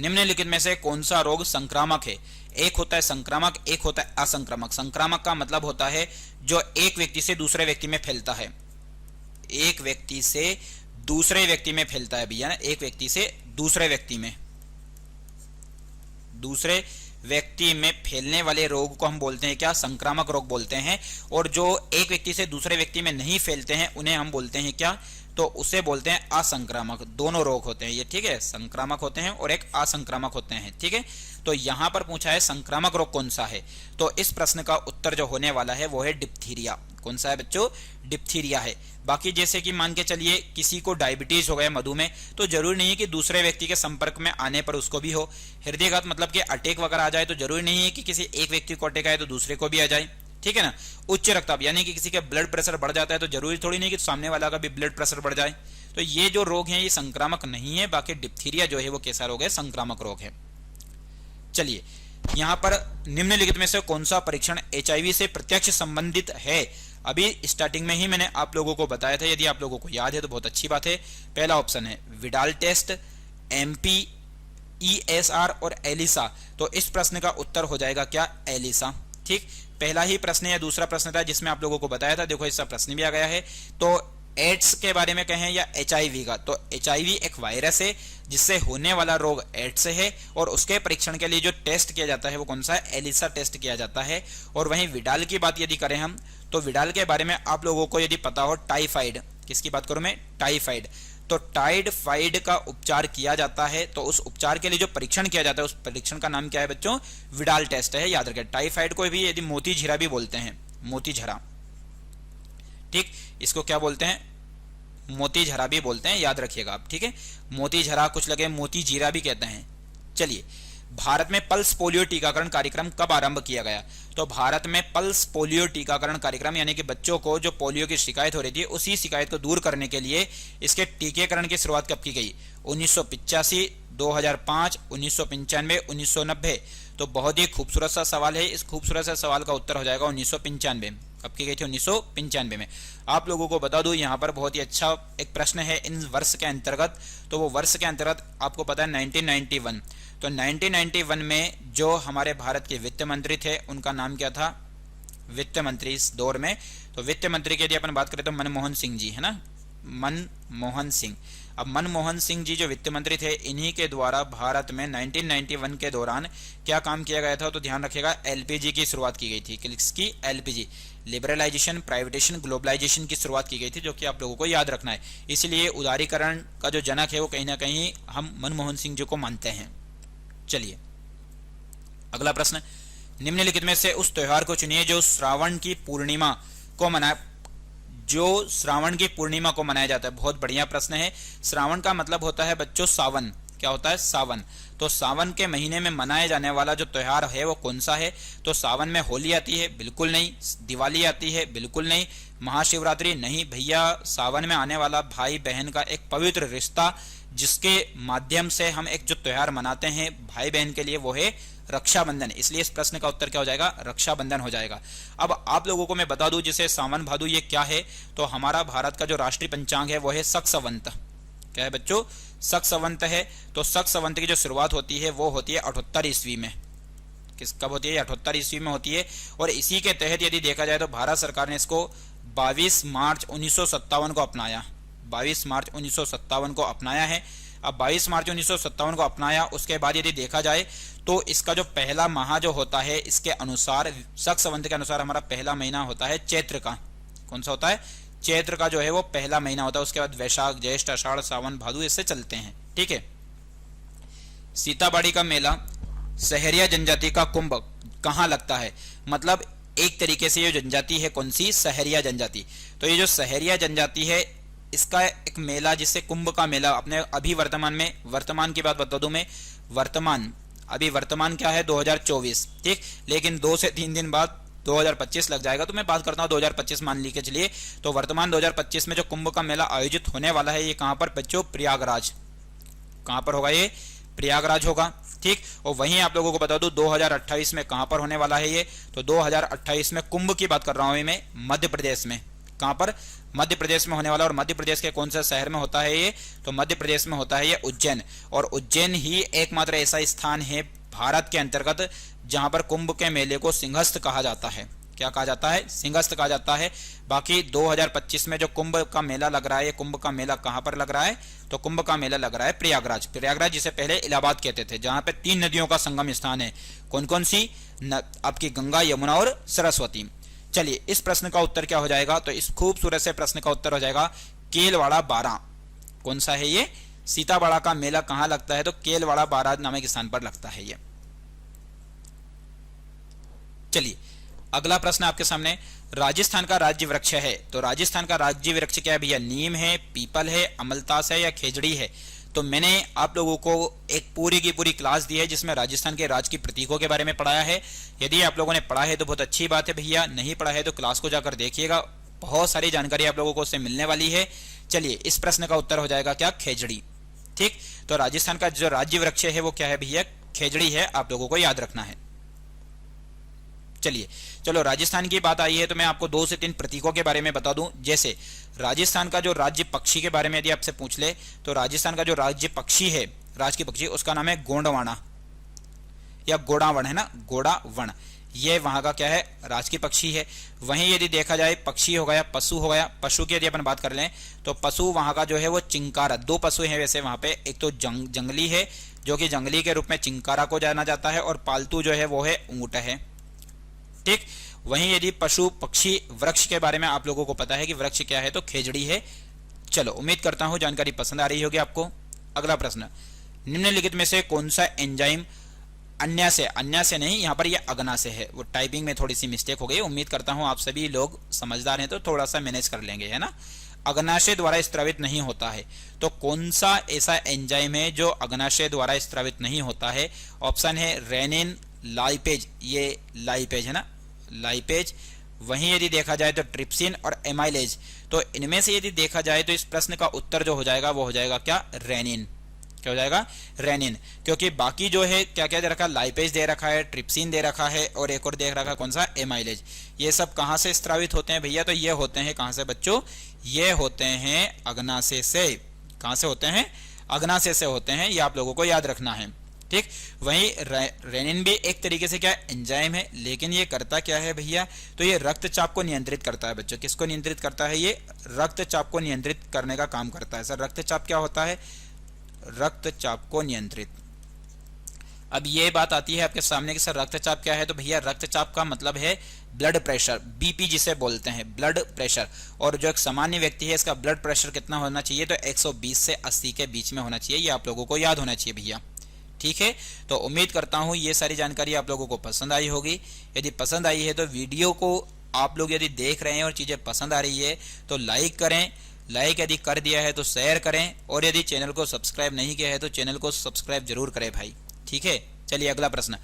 निम्नलिखित में से कौन सा रोग संक्रामक है? एक होता है संक्रामक, एक होता है असंक्रामक। संक्रामक का मतलब होता है जो एक व्यक्ति से दूसरे व्यक्ति में फैलता है। एक व्यक्ति से दूसरे व्यक्ति में फैलता है भैया ना, एक व्यक्ति से दूसरे व्यक्ति में, दूसरे व्यक्ति में फैलने वाले रोग को हम बोलते हैं क्या? संक्रामक रोग बोलते हैं। और जो एक व्यक्ति से दूसरे व्यक्ति में नहीं फैलते हैं उन्हें हम बोलते हैं क्या? तो उसे बोलते हैं असंक्रामक। दोनों रोग होते हैं ये, ठीक है, संक्रामक होते हैं और एक असंक्रामक होते हैं, ठीक है। तो यहां पर पूछा है संक्रामक रोग कौन सा है, तो इस प्रश्न का उत्तर जो होने वाला है वो है डिप्थीरिया। कौन सा है बच्चों? डिप्थीरिया है। बाकी जैसे कि मान के चलिए किसी को डायबिटीज हो गया, मधुमेह, तो जरूरी नहीं है कि दूसरे व्यक्ति के संपर्क में आने पर उसको भी हो। हृदयघात मतलब कि अटैक वगैरह आ जाए तो जरूरी नहीं है कि किसी एक व्यक्ति को अटैक आए तो दूसरे को भी आ जाए, ठीक है ना। उच्च रक्तचाप यानी कि किसी का ब्लड प्रेशर बढ़ जाता है तो जरूरी थोड़ी नहीं कि सामने वाला का भी ब्लड प्रेशर बढ़ जाए। तो ये जो रोग हैं ये संक्रामक नहीं है। बाकी डिप्थीरिया जो है वो कैसा रोग है? संक्रामक रोग है। चलिए यहां पर निम्नलिखित में से कौन सा परीक्षण एचआईवी से प्रत्यक्ष संबंधित है? अभी स्टार्टिंग में ही मैंने आप लोगों को बताया था, यदि आप लोगों को याद है तो बहुत अच्छी बात है। पहला ऑप्शन है विडाल टेस्ट, एमपी, ईएसआर और एलिसा। तो इस प्रश्न का उत्तर हो जाएगा क्या? एलिसा। ठीक, पहला ही प्रश्न या दूसरा प्रश्न था जिसमें आप लोगों को बताया था। देखो इसका प्रश्न भी आ गया है। तो एड्स के बारे में कहें या एचआईवी का, तो एचआईवी एक वायरस है जिससे होने वाला रोग एड्स है और उसके परीक्षण के लिए जो टेस्ट किया जाता है वो कौन सा है? एलिसा टेस्ट किया जाता है। और वहीं विडाल की बात यदि करें हम, तो विडाल के बारे में आप लोगों को यदि पता हो, टाइफाइड, किसकी बात करूं मैं? टाइफाइड। तो टाइफाइड का उपचार किया जाता है, तो उस उपचार के लिए जो परीक्षण किया जाता है उस परीक्षण का नाम क्या है बच्चों? विडाल टेस्ट है, याद रखें। टाइफाइड को भी यदि मोतीझरा भी बोलते हैं, मोतीझरा, ठीक, इसको क्या बोलते हैं? मोतीझरा भी बोलते हैं, याद रखिएगा आप, ठीक है। मोतीझरा, कुछ लगे मोतीजीरा भी कहते हैं। चलिए, भारत में पल्स पोलियो टीकाकरण कार्यक्रम कब आरंभ किया गया? तो भारत में पल्स पोलियो टीकाकरण कार्यक्रम यानी कि बच्चों को जो पोलियो की शिकायत हो रही थी उसी शिकायत को दूर करने के लिए इसके टीकाकरण की शुरुआत कब की गई? 1985, 2005, 1995, 1990। तो बहुत ही खूबसूरत सा सवाल है। इस खूबसूरत सा सवाल का उत्तर हो जाएगा 1995। कब की गई थी? 1995 में। आप लोगों को बता दूं यहाँ पर बहुत ही अच्छा एक प्रश्न है इन वर्ष के अंतर्गत। तो वो वर्ष के अंतर्गत आपको पता है 1991। तो 1991 में जो हमारे भारत के वित्त मंत्री थे उनका नाम क्या था? वित्त मंत्री इस दौर में, तो वित्त मंत्री की यदि अपन बात करें तो मनमोहन सिंह जी, है ना, मनमोहन सिंह। अब मनमोहन सिंह जी जो वित्त मंत्री थे, इन्हीं के द्वारा भारत में 1991 के दौरान क्या काम किया गया था? तो ध्यान रखिएगा, एलपीजी की शुरुआत की गई थी। किसकी? एलपीजी, लिबरलाइजेशन, प्राइवेटेशन, ग्लोबलाइजेशन की शुरुआत की गई थी, जो कि आप लोगों को याद रखना है। इसलिए उदारीकरण का जो जनक है वो कहीं ना कहीं हम मनमोहन सिंह जी को मानते हैं। चलिए अगला प्रश्न, निम्नलिखित में से उस त्योहार को चुनिए जो श्रावण की पूर्णिमा को मनाया जाता है। बहुत बढ़िया प्रश्न है। श्रावण का मतलब होता है बच्चों सावन। क्या होता है? सावन। तो सावन के महीने में मनाया जाने वाला जो त्योहार है वो कौन सा है? तो सावन में होली आती है? बिल्कुल नहीं। दिवाली आती है? बिल्कुल नहीं। महाशिवरात्रि? नहीं भैया, सावन में आने वाला भाई बहन का एक पवित्र रिश्ता जिसके माध्यम से हम एक जो त्योहार मनाते हैं भाई बहन के लिए, वो है रक्षाबंधन। इसलिए इस प्रश्न का उत्तर क्या हो जाएगा, रक्षाबंधन हो जाएगा। अब आप लोगों को मैं बता दूं, जैसे सावन भादु ये क्या है, तो हमारा भारत का जो राष्ट्रीय पंचांग है वो है शक संवत। क्या है बच्चों, शक संवत है। तो शक संवत की जो शुरुआत होती है वो होती है 78 ईस्वी में। कब होती है, 78 ईस्वी में होती है। और इसी के तहत यदि देखा जाए तो भारत सरकार ने इसको 22 मार्च 1957 को अपनाया। 22 मार्च 1957 को अपनाया है। अब 22 मार्च 1957 को अपनाया, उसके बाद यदि देखा जाए तो इसका जो पहला माह जो होता है, इसके अनुसार शक संवत के अनुसार हमारा पहला महीना होता है चैत्र का। कौन सा होता है, चैत्र का जो है वो पहला महीना होता है। उसके बाद वैशाख, ज्येष्ठ, आषाढ़, सावन, भादु इससे चलते हैं। ठीक है। सीताबाड़ी का मेला, सहरिया जनजाति का कुंभ कहाँ लगता है, मतलब एक तरीके से ये जनजाति है कौन सी, सहरिया जनजाति। तो ये जो सहरिया जनजाति है इसका एक मेला जिसे कुंभ का मेला अपने अभी वर्तमान की बात बता दूं मैं, अभी वर्तमान क्या है 2024, ठीक। लेकिन 2 से 3 दिन बाद 2025 लग जाएगा। तो मैं बात करता हूँ 2025 मान ली के चलिए। तो वर्तमान 2025 में जो कुंभ का मेला आयोजित होने वाला है ये कहां पर बच्चों, प्रयागराज। कहां पर होगा ये, प्रयागराज होगा। ठीक। और वहीं आप लोगों को बता दूं 2028 में कहां पर होने वाला है ये, तो 2028 में कुंभ की बात कर रहा हूं मैं, मध्य प्रदेश में। कहां पर, मध्य प्रदेश में होने वाला। और मध्य प्रदेश के कौन से शहर में होता है ये, तो मध्य प्रदेश में होता है ये उज्जैन। और उज्जैन ही एकमात्र ऐसा स्थान है भारत के अंतर्गत जहां पर कुंभ के मेले को सिंहस्थ कहा जाता है। क्या कहा जाता है, सिंहस्थ कहा जाता है। बाकी 2025 में जो कुंभ का मेला लग रहा है, कुंभ का मेला कहां पर लग रहा है, तो कुंभ का मेला लग रहा है प्रयागराज। प्रयागराज जिसे पहले इलाहाबाद कहते थे, जहां पे 3 नदियों का संगम स्थान है। कौन कौन सी, आपकी गंगा, यमुना और सरस्वती। चलिए इस प्रश्न का उत्तर क्या हो जाएगा, तो इस खूबसूरत से प्रश्न का उत्तर हो जाएगा केलवाड़ा बारा। कौन सा है ये, सीताबाड़ा का मेला कहां लगता है, तो केलवाड़ा बारा नामक स्थान पर लगता है ये। चलिए अगला प्रश्न आपके सामने, राजस्थान का राज्य वृक्ष है, तो राजस्थान का राज्य वृक्ष क्या है भैया, नीम है, पीपल है, अमलतास है या खेजड़ी है। तो मैंने आप लोगों को एक पूरी की पूरी क्लास दी है जिसमें राजस्थान के राज्य की प्रतीकों के बारे में पढ़ाया है। यदि आप लोगों ने पढ़ा है तो बहुत अच्छी बात है भैया, नहीं पढ़ा है तो क्लास को जाकर देखिएगा, बहुत सारी जानकारी आप लोगों को उससे मिलने वाली है। चलिए इस प्रश्न का उत्तर हो जाएगा क्या, खेजड़ी। ठीक। तो राजस्थान का जो राज्य वृक्ष है वो क्या है भैया, खेजड़ी है, आप लोगों को याद रखना है। चलिए चलो राजस्थान की बात आई है तो मैं आपको 2 से 3 प्रतीकों के बारे में बता दूं। जैसे राजस्थान का जो राज्य पक्षी के बारे में यदि आपसे पूछ ले, तो राजस्थान का जो राज्य पक्षी है, राज की पक्षी, उसका नाम है गोंडवाना या गोडावण, है ना, गोडावण। ये वहां का क्या है, राज की पक्षी है। वहीं यदि देखा जाए पक्षी हो गया, पशु हो गया, पशु की यदि अपन बात कर लें तो पशु वहां का जो है वो चिंकारा। 2 पशु हैं वैसे वहां पे, एक तो जंगली है जो कि जंगली के रूप में चिंकारा को जाना जाता है, और पालतू जो है वो है ऊंट है। ठीक। वहीं यदि पशु पक्षी वृक्ष के बारे में आप लोगों को पता है कि वृक्ष क्या है, तो खेजड़ी है। चलो उम्मीद करता हूं जानकारी पसंद आ रही होगी आपको। अगला प्रश्न, निम्नलिखित में से कौन सा एंजाइम अन्य से नहीं, यहां पर यह अग्ना से है। वो टाइपिंग में थोड़ी सी मिस्टेक हो गई, उम्मीद करता हूं आप सभी लोग समझदार हैं तो थोड़ा सा मैनेज कर लेंगे, है ना। अग्नाशय द्वारा स्त्रावित नहीं होता है, तो कौन सा ऐसा एंजाइम है जो अग्नाशय द्वारा स्त्रावित नहीं होता है। ऑप्शन है रेनिन, लाइपेज, ये लाइपेज है ना, लाइपेज। वहीं यदि देखा जाए तो ट्रिप्सिन और एमाइलेज। तो इनमें से यदि देखा जाए तो इस प्रश्न का उत्तर जो हो जाएगा वो हो जाएगा क्या, रेनिन। क्या हो जाएगा, रेनिन। क्योंकि बाकी जो है क्या क्या दे रखा है, लाइपेज दे रखा है, ट्रिप्सिन दे रखा है, और एक और दे रखा है कौन सा, एमाइलेज। ये सब कहां से स्त्रावित होते हैं भैया, तो ये होते हैं कहां से बच्चों, ये होते हैं अग्नाशय से। कहां से होते हैं, अग्नाशय से होते हैं, ये आप लोगों को याद रखना है। ठीक। वहीं रेनिन भी एक तरीके से क्या एंजाइम है, लेकिन ये करता क्या है भैया, तो ये रक्तचाप को नियंत्रित करता है बच्चों। किसको नियंत्रित करता है, ये रक्तचाप को नियंत्रित करने का काम करता है। सर रक्तचाप क्या होता है, रक्तचाप को नियंत्रित। अब ये बात आती है आपके सामने कि सर रक्तचाप क्या है, तो भैया रक्तचाप का मतलब है ब्लड प्रेशर, बीपी जिसे बोलते हैं, ब्लड प्रेशर। और जो एक सामान्य व्यक्ति है इसका ब्लड प्रेशर कितना होना चाहिए, तो 120 से 80 के बीच में होना चाहिए। ये आप लोगों को याद होना चाहिए भैया। ठीक है। तो उम्मीद करता हूं ये सारी जानकारी आप लोगों को पसंद आई होगी। यदि पसंद आई है तो वीडियो को आप लोग यदि देख रहे हैं और चीजें पसंद आ रही है तो लाइक करें, लाइक यदि कर दिया है तो शेयर करें, और यदि चैनल को सब्सक्राइब नहीं किया है तो चैनल को सब्सक्राइब जरूर करें भाई। ठीक है। चलिए अगला प्रश्न,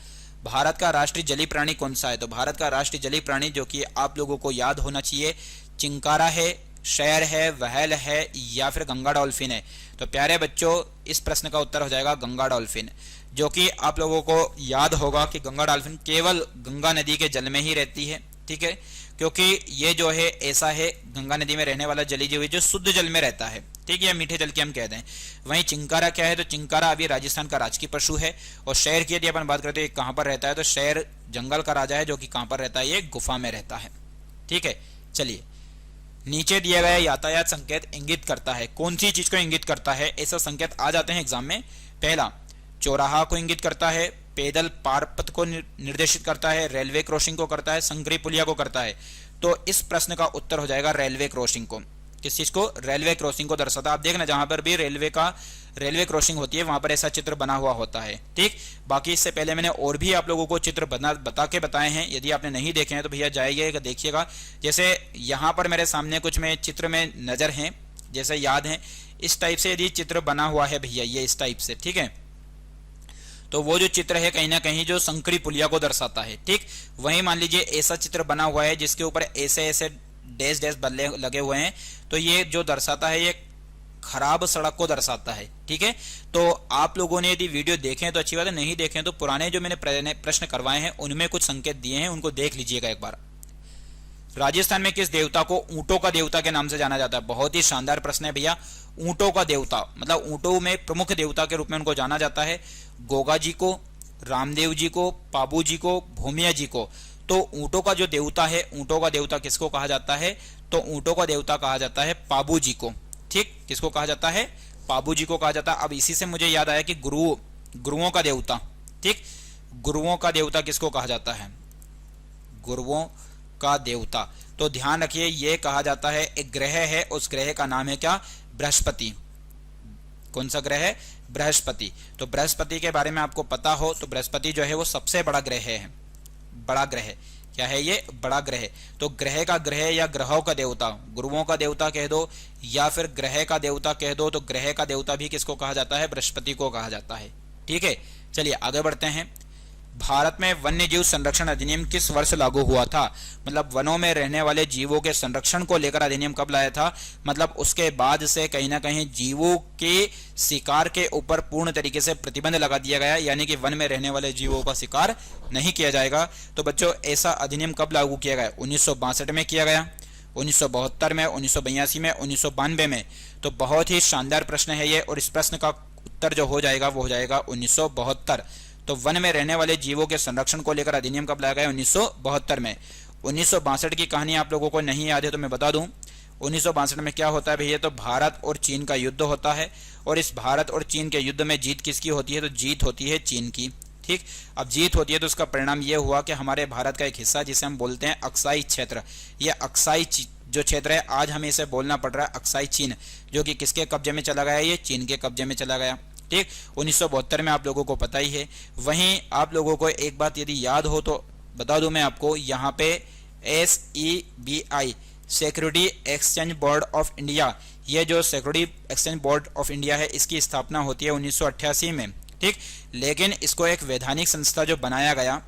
भारत का राष्ट्रीय जलीय प्राणी कौन सा है, तो भारत का राष्ट्रीय जलीय प्राणी जो कि आप लोगों को याद होना चाहिए, चिंकारा है, शैर है, व्हेल है या फिर गंगा डॉल्फिन है? तो प्यारे बच्चों इस प्रश्न का उत्तर हो जाएगा गंगा डॉल्फिन, जो कि आप लोगों को याद होगा कि गंगा डॉल्फिन केवल गंगा नदी के जल में ही रहती है, ठीक है, क्योंकि ये जो है ऐसा है गंगा नदी में रहने वाला जलीय जीव जो शुद्ध जल में रहता है, ठीक है, या मीठे जल की हम कहते हैं। वहीं चिंकारा क्या है? तो चिंकारा अभी राजस्थान का राजकीय पशु है। और शेर की यदि अपन बात करते हैं कहां पर रहता है, तो शेर जंगल का राजा है जो कि कहां पर रहता है? ये गुफा में रहता है, ठीक है। चलिए, नीचे दिया गया यातायात संकेत इंगित करता है, कौन सी चीज को इंगित करता है? ऐसा संकेत आ जाते हैं एग्जाम में। पहला, चौराहा को इंगित करता है, पैदल पार पथ को निर्देशित करता है, रेलवे क्रॉसिंग को करता है, संकरी पुलिया को करता है। तो इस प्रश्न का उत्तर हो जाएगा रेलवे क्रॉसिंग को। किस चीज को? रेलवे क्रॉसिंग को दर्शाता है। आप देखना जहां पर भी रेलवे क्रॉसिंग होती है वहां पर ऐसा चित्र बना हुआ होता है, ठीक। बाकी इससे पहले मैंने और भी आप लोगों को चित्र बता के बताए हैं, यदि आपने नहीं देखे हैं तो भैया जाइए देखिएगा। जैसे यहाँ पर मेरे सामने कुछ में चित्र में नजर हैं, जैसे याद है, इस टाइप से यदि चित्र बना हुआ है भैया, ये इस टाइप से, ठीक है, तो वो जो चित्र है कहीं ना कहीं जो संकरी पुलिया को दर्शाता है, ठीक। वहीं मान लीजिए ऐसा चित्र बना हुआ है जिसके ऊपर ऐसे ऐसे डैश डैश बल्ले लगे हुए हैं, तो ये जो दर्शाता है ये खराब सड़क को दर्शाता है, ठीक है। तो आप लोगों ने यदि वीडियो देखें तो अच्छी बात है, नहीं देखें तो पुराने जो मैंने प्रश्न करवाए हैं उनमें कुछ संकेत दिए हैं, उनको देख लीजिएगा एक बार। राजस्थान में किस देवता को ऊंटों का देवता के नाम से जाना जाता है? बहुत ही शानदार प्रश्न है भैया। ऊंटों का देवता मतलब ऊंटों में प्रमुख देवता के रूप में उनको जाना जाता है। गोगा जी को, रामदेव जी को, पाबू जी को, भूमिया जी को। तो ऊंटों का जो देवता है, ऊंटों का देवता किसको कहा जाता है? तो ऊंटों का देवता कहा जाता है पाबू जी को, ठीक। किसको कहा जाता है? पाबू जी को कहा जाता है। अब इसी से मुझे याद आया कि गुरुओं का देवता, ठीक, गुरुओं का देवता किसको कहा जाता है? गुरुओं का देवता। तो ध्यान रखिए ये कहा जाता है, एक ग्रह है, उस ग्रह का नाम है क्या? बृहस्पति। कौन सा ग्रह है? बृहस्पति। तो बृहस्पति के बारे में आपको पता हो तो बृहस्पति जो है वो सबसे बड़ा ग्रह है, बड़ा ग्रह। क्या है ये? बड़ा ग्रह। तो ग्रह का ग्रह या ग्रहों का देवता, गुरुओं का देवता कह दो या फिर ग्रह का देवता कह दो, तो ग्रह का देवता भी किसको कहा जाता है? बृहस्पति को कहा जाता है, ठीक है। चलिए आगे बढ़ते हैं। भारत में वन्य जीव संरक्षण अधिनियम किस वर्ष लागू हुआ था? मतलब वनों में रहने वाले जीवों के संरक्षण को लेकर अधिनियम कब लाया था? मतलब उसके बाद से कहीं ना कहीं जीवों के शिकार के ऊपर पूर्ण तरीके से प्रतिबंध लगा दिया गया, यानी कि वन में रहने वाले जीवों का शिकार नहीं किया जाएगा। तो बच्चों ऐसा अधिनियम कब लागू किया गया? 1962 में किया गया, 1972 में, 1982 में, 1992 में। तो बहुत ही शानदार प्रश्न है ये, और इस प्रश्न का उत्तर जो हो जाएगा वो हो जाएगा 1972। तो वन में रहने वाले जीवों के संरक्षण को लेकर अधिनियम कब लाया गया? 1972 में। 1962 की कहानी आप लोगों को नहीं याद है तो मैं बता दूं। 1962 में क्या होता है भैया? तो भारत और चीन का युद्ध होता है, और इस भारत और चीन के युद्ध में जीत किसकी होती है? तो जीत होती है चीन की, ठीक। अब जीत होती है तो उसका परिणाम यह हुआ कि हमारे भारत का एक हिस्सा जिसे हम बोलते हैं अक्साई क्षेत्र, यह अक्साई जो क्षेत्र है आज हमें इसे बोलना पड़ रहा है अक्साई चीन, जो कि किसके कब्जे में चला गया? ये चीन के कब्जे में चला गया, ठीक। 1972 में आप लोगों को पता ही है। वहीं आप लोगों को एक बात यदि याद हो तो बता दूं मैं आपको, यहाँ पे SEBI security exchange board of India, ये जो security exchange board of India है इसकी स्थापना होती है 1988 में, ठीक। लेकिन इसको एक वैधानिक संस्था जो बनाया गया,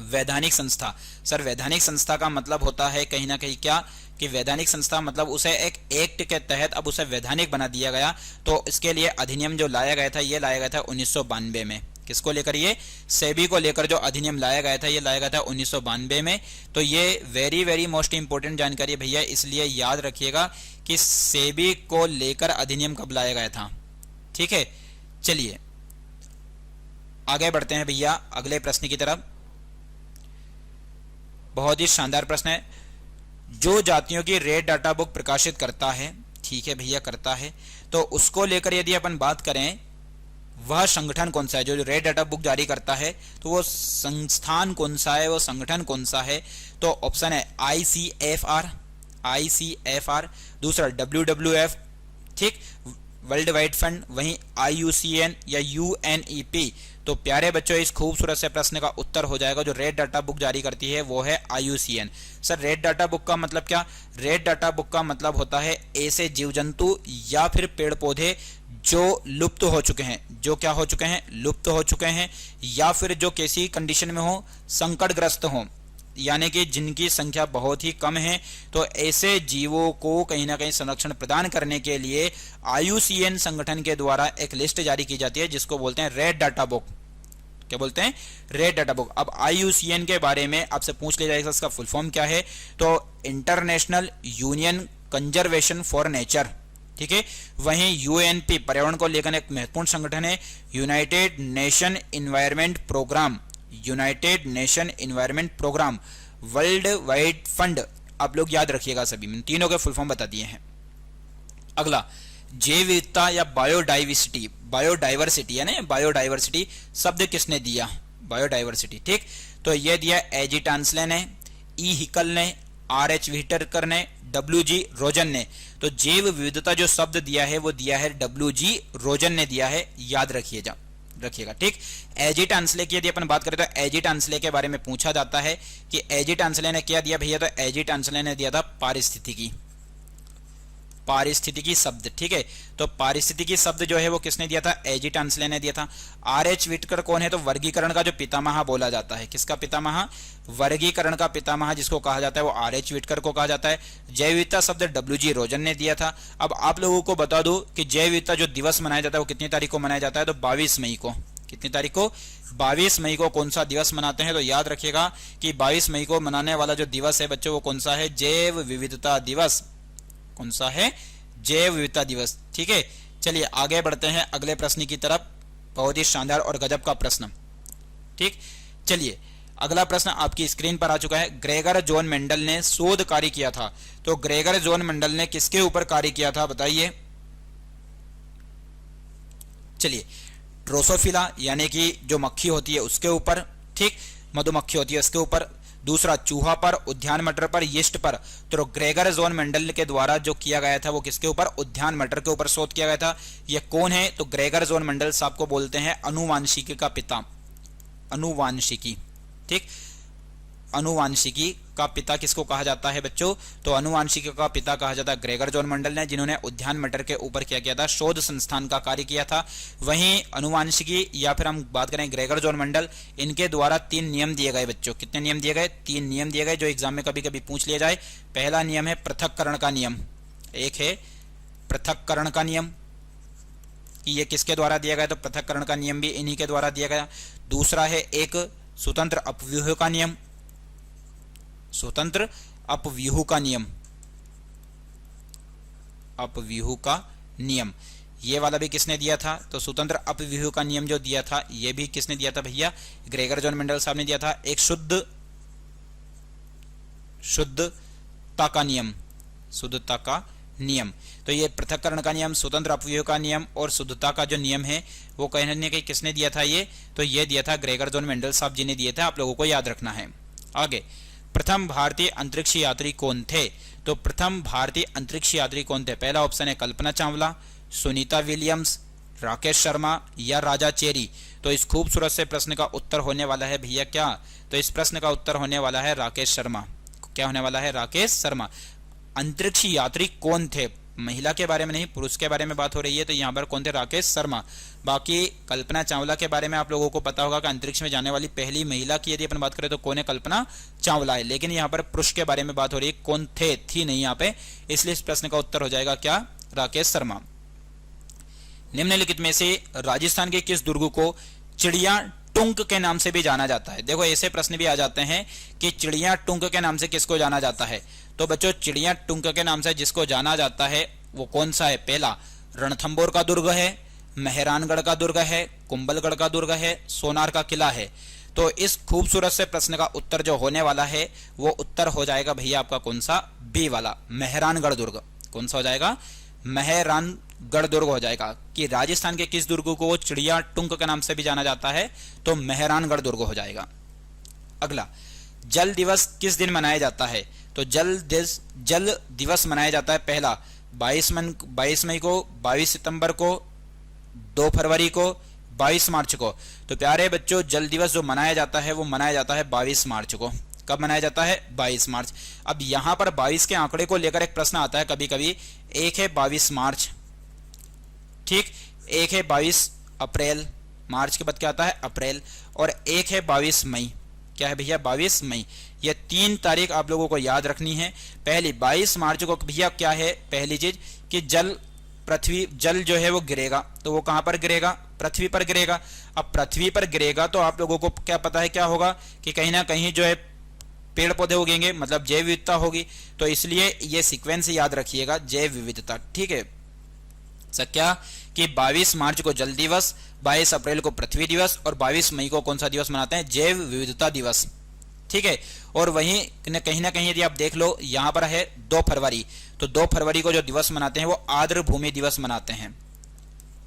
वैधानिक संस्था, सर वैधानिक संस्था का मतलब होता है कहीं ना कहीं क्या कि वैधानिक संस्था मतलब उसे एक एक्ट के तहत अब उसे वैधानिक बना दिया गया। तो इसके लिए अधिनियम जो लाया गया था ये लाया गया था 1992 में। किसको लेकर? ये सेबी को लेकर जो अधिनियम लाया गया था ये लाया गया था 1992 में। तो ये वेरी वेरी मोस्ट इंपोर्टेंट जानकारी है भैया, इसलिए याद रखिएगा कि सेबी को लेकर अधिनियम कब लाया गया था, ठीक है। चलिए आगे बढ़ते हैं भैया अगले प्रश्न की तरफ। बहुत ही शानदार प्रश्न है। जो जातियों की रेड डाटा बुक प्रकाशित करता है, ठीक है भैया करता है, तो उसको लेकर यदि अपन बात करें वह संगठन कौन सा है? जो रेड डाटा बुक जारी करता है तो वो संस्थान कौन सा है, वो संगठन कौन सा है? तो ऑप्शन है ICFR, दूसरा WWF, ठीक, वर्ल्ड वाइड फंड, वहीं IUCN या UNEP। तो प्यारे बच्चों इस खूबसूरत से प्रश्न का उत्तर हो जाएगा जो रेड डाटा बुक जारी करती है वो है IUCN। Sir red data book का मतलब क्या? रेड डाटा बुक का मतलब होता है ऐसे जीव जंतु या फिर पेड़ पौधे जो लुप्त हो चुके हैं, जो क्या हो चुके हैं? लुप्त हो चुके हैं, या फिर जो किसी कंडीशन में हो, संकटग्रस्त हो, यानी कि जिनकी संख्या बहुत ही कम है, तो ऐसे जीवों को कहीं ना कहीं संरक्षण प्रदान करने के लिए IUCN संगठन के द्वारा एक लिस्ट जारी की जाती है जिसको बोलते हैं रेड डाटा बुक। क्या बोलते हैं? Red data book. अब IUCN के बारे में आपसे पूछ लिया जाएगा इसका फुल फॉर्म क्या है, तो international union conservation for nature, ठीक है। वहीं UNP पर्यावरण को लेकर एक महत्वपूर्ण संगठन है, United Nation Environment Programme, United Nation Environment Programme, World Wide Fund. आप लोग याद रखिएगा, सभी तीनों के फुल फॉर्म बता दिए हैं। अगला जैव विविधता या बायोडाइवर्सिटी, बायोडाइवर्सिटी है ना, बायोडाइवर्सिटी शब्द किसने दिया? बायोडाइवर्सिटी, ठीक। तो यह दिया एजी टांसले ने, ई हिकल ने, RH व्हिटेकर ने, WG रोजन ने। तो जैव विविधता जो शब्द दिया है वो दिया है WG रोजन ने दिया है, याद रखिएगा, ठीक। एजी टांसले की यदि अपन बात करें तो एजी टांसले के बारे में पूछा जाता है कि एजी टांसले ने क्या दिया भैया, तो एजी टांसले ने दिया था पारिस्थितिकी शब्द, ठीक है। तो पारिस्थितिकी शब्द जो है वो किसने दिया था? एजी टांसले ने दिया था। RH व्हिटेकर कौन है? तो वर्गीकरण का जो पितामह बोला जाता है। किसका पितामह? वर्गीकरण का पितामह जिसको कहा जाता है वो RH व्हिटेकर को कहा जाता है। जैव विविधता शब्द WG रोजन ने दिया था। अब आप लोगों को बता दूं कि जैव विविधता जो दिवस मनाया जाता है वो कितनी तारीख को मनाया जाता है? तो 22 मई को। कितनी तारीख को? 22 मई को कौन सा दिवस मनाते हैं? तो याद रखिएगा कि 22 मई को मनाने वाला जो दिवस है बच्चों वो कौन सा है? जैव विविधता दिवस। कौन सा है? जैव विविधता दिवस, ठीक है। चलिए आगे बढ़ते हैं अगले प्रश्न की तरफ। बहुत ही शानदार और गजब का प्रश्न, ठीक। चलिए अगला प्रश्न आपकी स्क्रीन पर आ चुका है। ग्रेगर जॉन मेंडल ने शोध कार्य किया था, तो ग्रेगर जॉन मेंडल ने किसके ऊपर कार्य किया था बताइए? चलिए ड्रोसोफिला यानी कि जो मक्खी होती है उसके ऊपर, ठीक, मधुमक्खी होती है उसके ऊपर। दूसरा चूहा पर, उद्यान मटर पर, यीस्ट पर। तो ग्रेगर जॉन मेंडल के द्वारा जो किया गया था वो किसके ऊपर? उद्यान मटर के ऊपर शोध किया गया था। ये कौन है? तो ग्रेगर जॉन मेंडल साहब को बोलते हैं अनुवांशिकी का पिता। अनुवांशिकी, ठीक। अनुवांशिकी का पिता किसको कहा जाता है बच्चों? तो अनुवांशिकी का पिता कहा जाता है ग्रेगर जॉन मेंडल ने, जिन्होंने उद्यान मटर के ऊपर क्या किया था? शोध संस्थान का कार्य किया था। वहीं अनुवांशिकी या फिर हम बात करें ग्रेगर जॉन मेंडल, इनके द्वारा 3 नियम दिए गए बच्चों। कितने नियम दिए गए? 3 नियम दिए गए जो एग्जाम में कभी कभी पूछ लिया जाए। पहला नियम है पृथक्करण का नियम। एक है पृथक्करण का नियम, कि ये किसके द्वारा दिया गया? तो पृथक्करण का नियम भी इन्हीं के द्वारा दिया गया। दूसरा है एक स्वतंत्र अपव्यूह का नियम, स्वतंत्र अपव्यूह का नियम, अपव्यूह का नियम। ये वाला भी किसने दिया था? तो स्वतंत्र अपव्यूह का नियम जो दिया था ये भी किसने दिया था भैया? ग्रेगर जॉन मेंडल साहब ने दिया था। एक शुद्धता का नियम, शुद्धता का नियम। तो ये पृथक्करण का नियम, स्वतंत्र अपव्यूह का नियम और शुद्धता का जो नियम है वो कहीं न कहीं किसने दिया था? ये तो ये दिया था ग्रेगर जॉन मेंडल साहब जी ने दिए थे। आप लोगों को याद रखना है। आगे, प्रथम भारतीय अंतरिक्ष यात्री कौन थे? तो प्रथम भारतीय अंतरिक्ष यात्री कौन थे? पहला ऑप्शन है कल्पना चावला, सुनीता विलियम्स, राकेश शर्मा या राजा चेरी। तो इस खूबसूरत से प्रश्न का उत्तर होने वाला है भैया क्या? तो इस प्रश्न का उत्तर होने वाला है राकेश शर्मा। क्या होने वाला है? राकेश शर्मा। अंतरिक्ष यात्री कौन थे? महिला के बारे में नहीं, पुरुष के बारे में बात हो रही है। तो यहाँ पर कौन थे? राकेश शर्मा। बाकी कल्पना चावला के बारे में आप लोगों को पता होगा कि अंतरिक्ष में जाने वाली पहली महिला की यदि अपन बात करें तो कौन है? कल्पना चावला है। लेकिन यहाँ पर पुरुष के बारे में बात हो रही है, कौन थे? थी नहीं यहाँ पे, इसलिए इस प्रश्न का उत्तर हो जाएगा क्या? राकेश शर्मा। निम्नलिखित में से राजस्थान के किस दुर्ग को चिड़िया टुंक के नाम से भी जाना जाता है? देखो ऐसे प्रश्न भी आ जाते हैं कि चिड़िया टुंक के नाम से किसको जाना जाता है? तो बच्चों चिड़िया टुंक के नाम से जिसको जाना जाता है वो कौन सा है? पहला रणथंबोर का दुर्ग है, मेहरानगढ़ का दुर्ग है, कुंभलगढ़ का दुर्ग है, सोनार का किला है। तो इस खूबसूरत से प्रश्न का उत्तर जो होने वाला है वो उत्तर हो जाएगा भैया आपका कौन सा? बी वाला, मेहरानगढ़ दुर्ग। कौन सा हो जाएगा? मेहरानगढ़ दुर्ग हो जाएगा। कि राजस्थान के किस दुर्ग को चिड़िया टुंक के नाम से भी जाना जाता है? तो मेहरानगढ़ दुर्ग हो जाएगा। अगला, जल दिवस किस दिन मनाया जाता है? तो जल दिवस मनाया जाता है पहला 22 मई को, 22 सितंबर को, 2 फरवरी को, 22 मार्च को। तो प्यारे बच्चों जल दिवस जो मनाया जाता है वो मनाया जाता है 22 मार्च को। कब मनाया जाता है? 22 मार्च। अब यहां पर 22 के आंकड़े को लेकर एक प्रश्न आता है कभी कभी। एक है 22 मार्च, ठीक, एक है 22 अप्रैल, मार्च के बाद क्या आता है? अप्रैल, और एक है 22 मई। क्या है भैया 22 मई। ये 3 तारीख आप लोगों को याद रखनी है। पहली 22 मार्च को भैया क्या है पहली चीज कि जल जो है वो गिरेगा, तो वो कहां पर गिरेगा, पृथ्वी पर गिरेगा। अब पृथ्वी पर गिरेगा तो आप लोगों को क्या पता है क्या होगा कि कहीं ना कहीं जो है पेड़ पौधे उगेंगे, मतलब जैव विविधता होगी। तो इसलिए ये सीक्वेंस याद रखिएगा, जैव विविधता, ठीक है। क्या कि 22 मार्च को जल दिवस, 22 अप्रैल को पृथ्वी दिवस और 22 मई को कौन सा दिवस मनाते हैं, जैव विविधता दिवस, ठीक है। और वहीं कहीं ना कहीं यदि आप देख लो यहां पर है 2 फरवरी, तो 2 फरवरी को जो दिवस मनाते हैं वो आर्द्र भूमि दिवस मनाते हैं।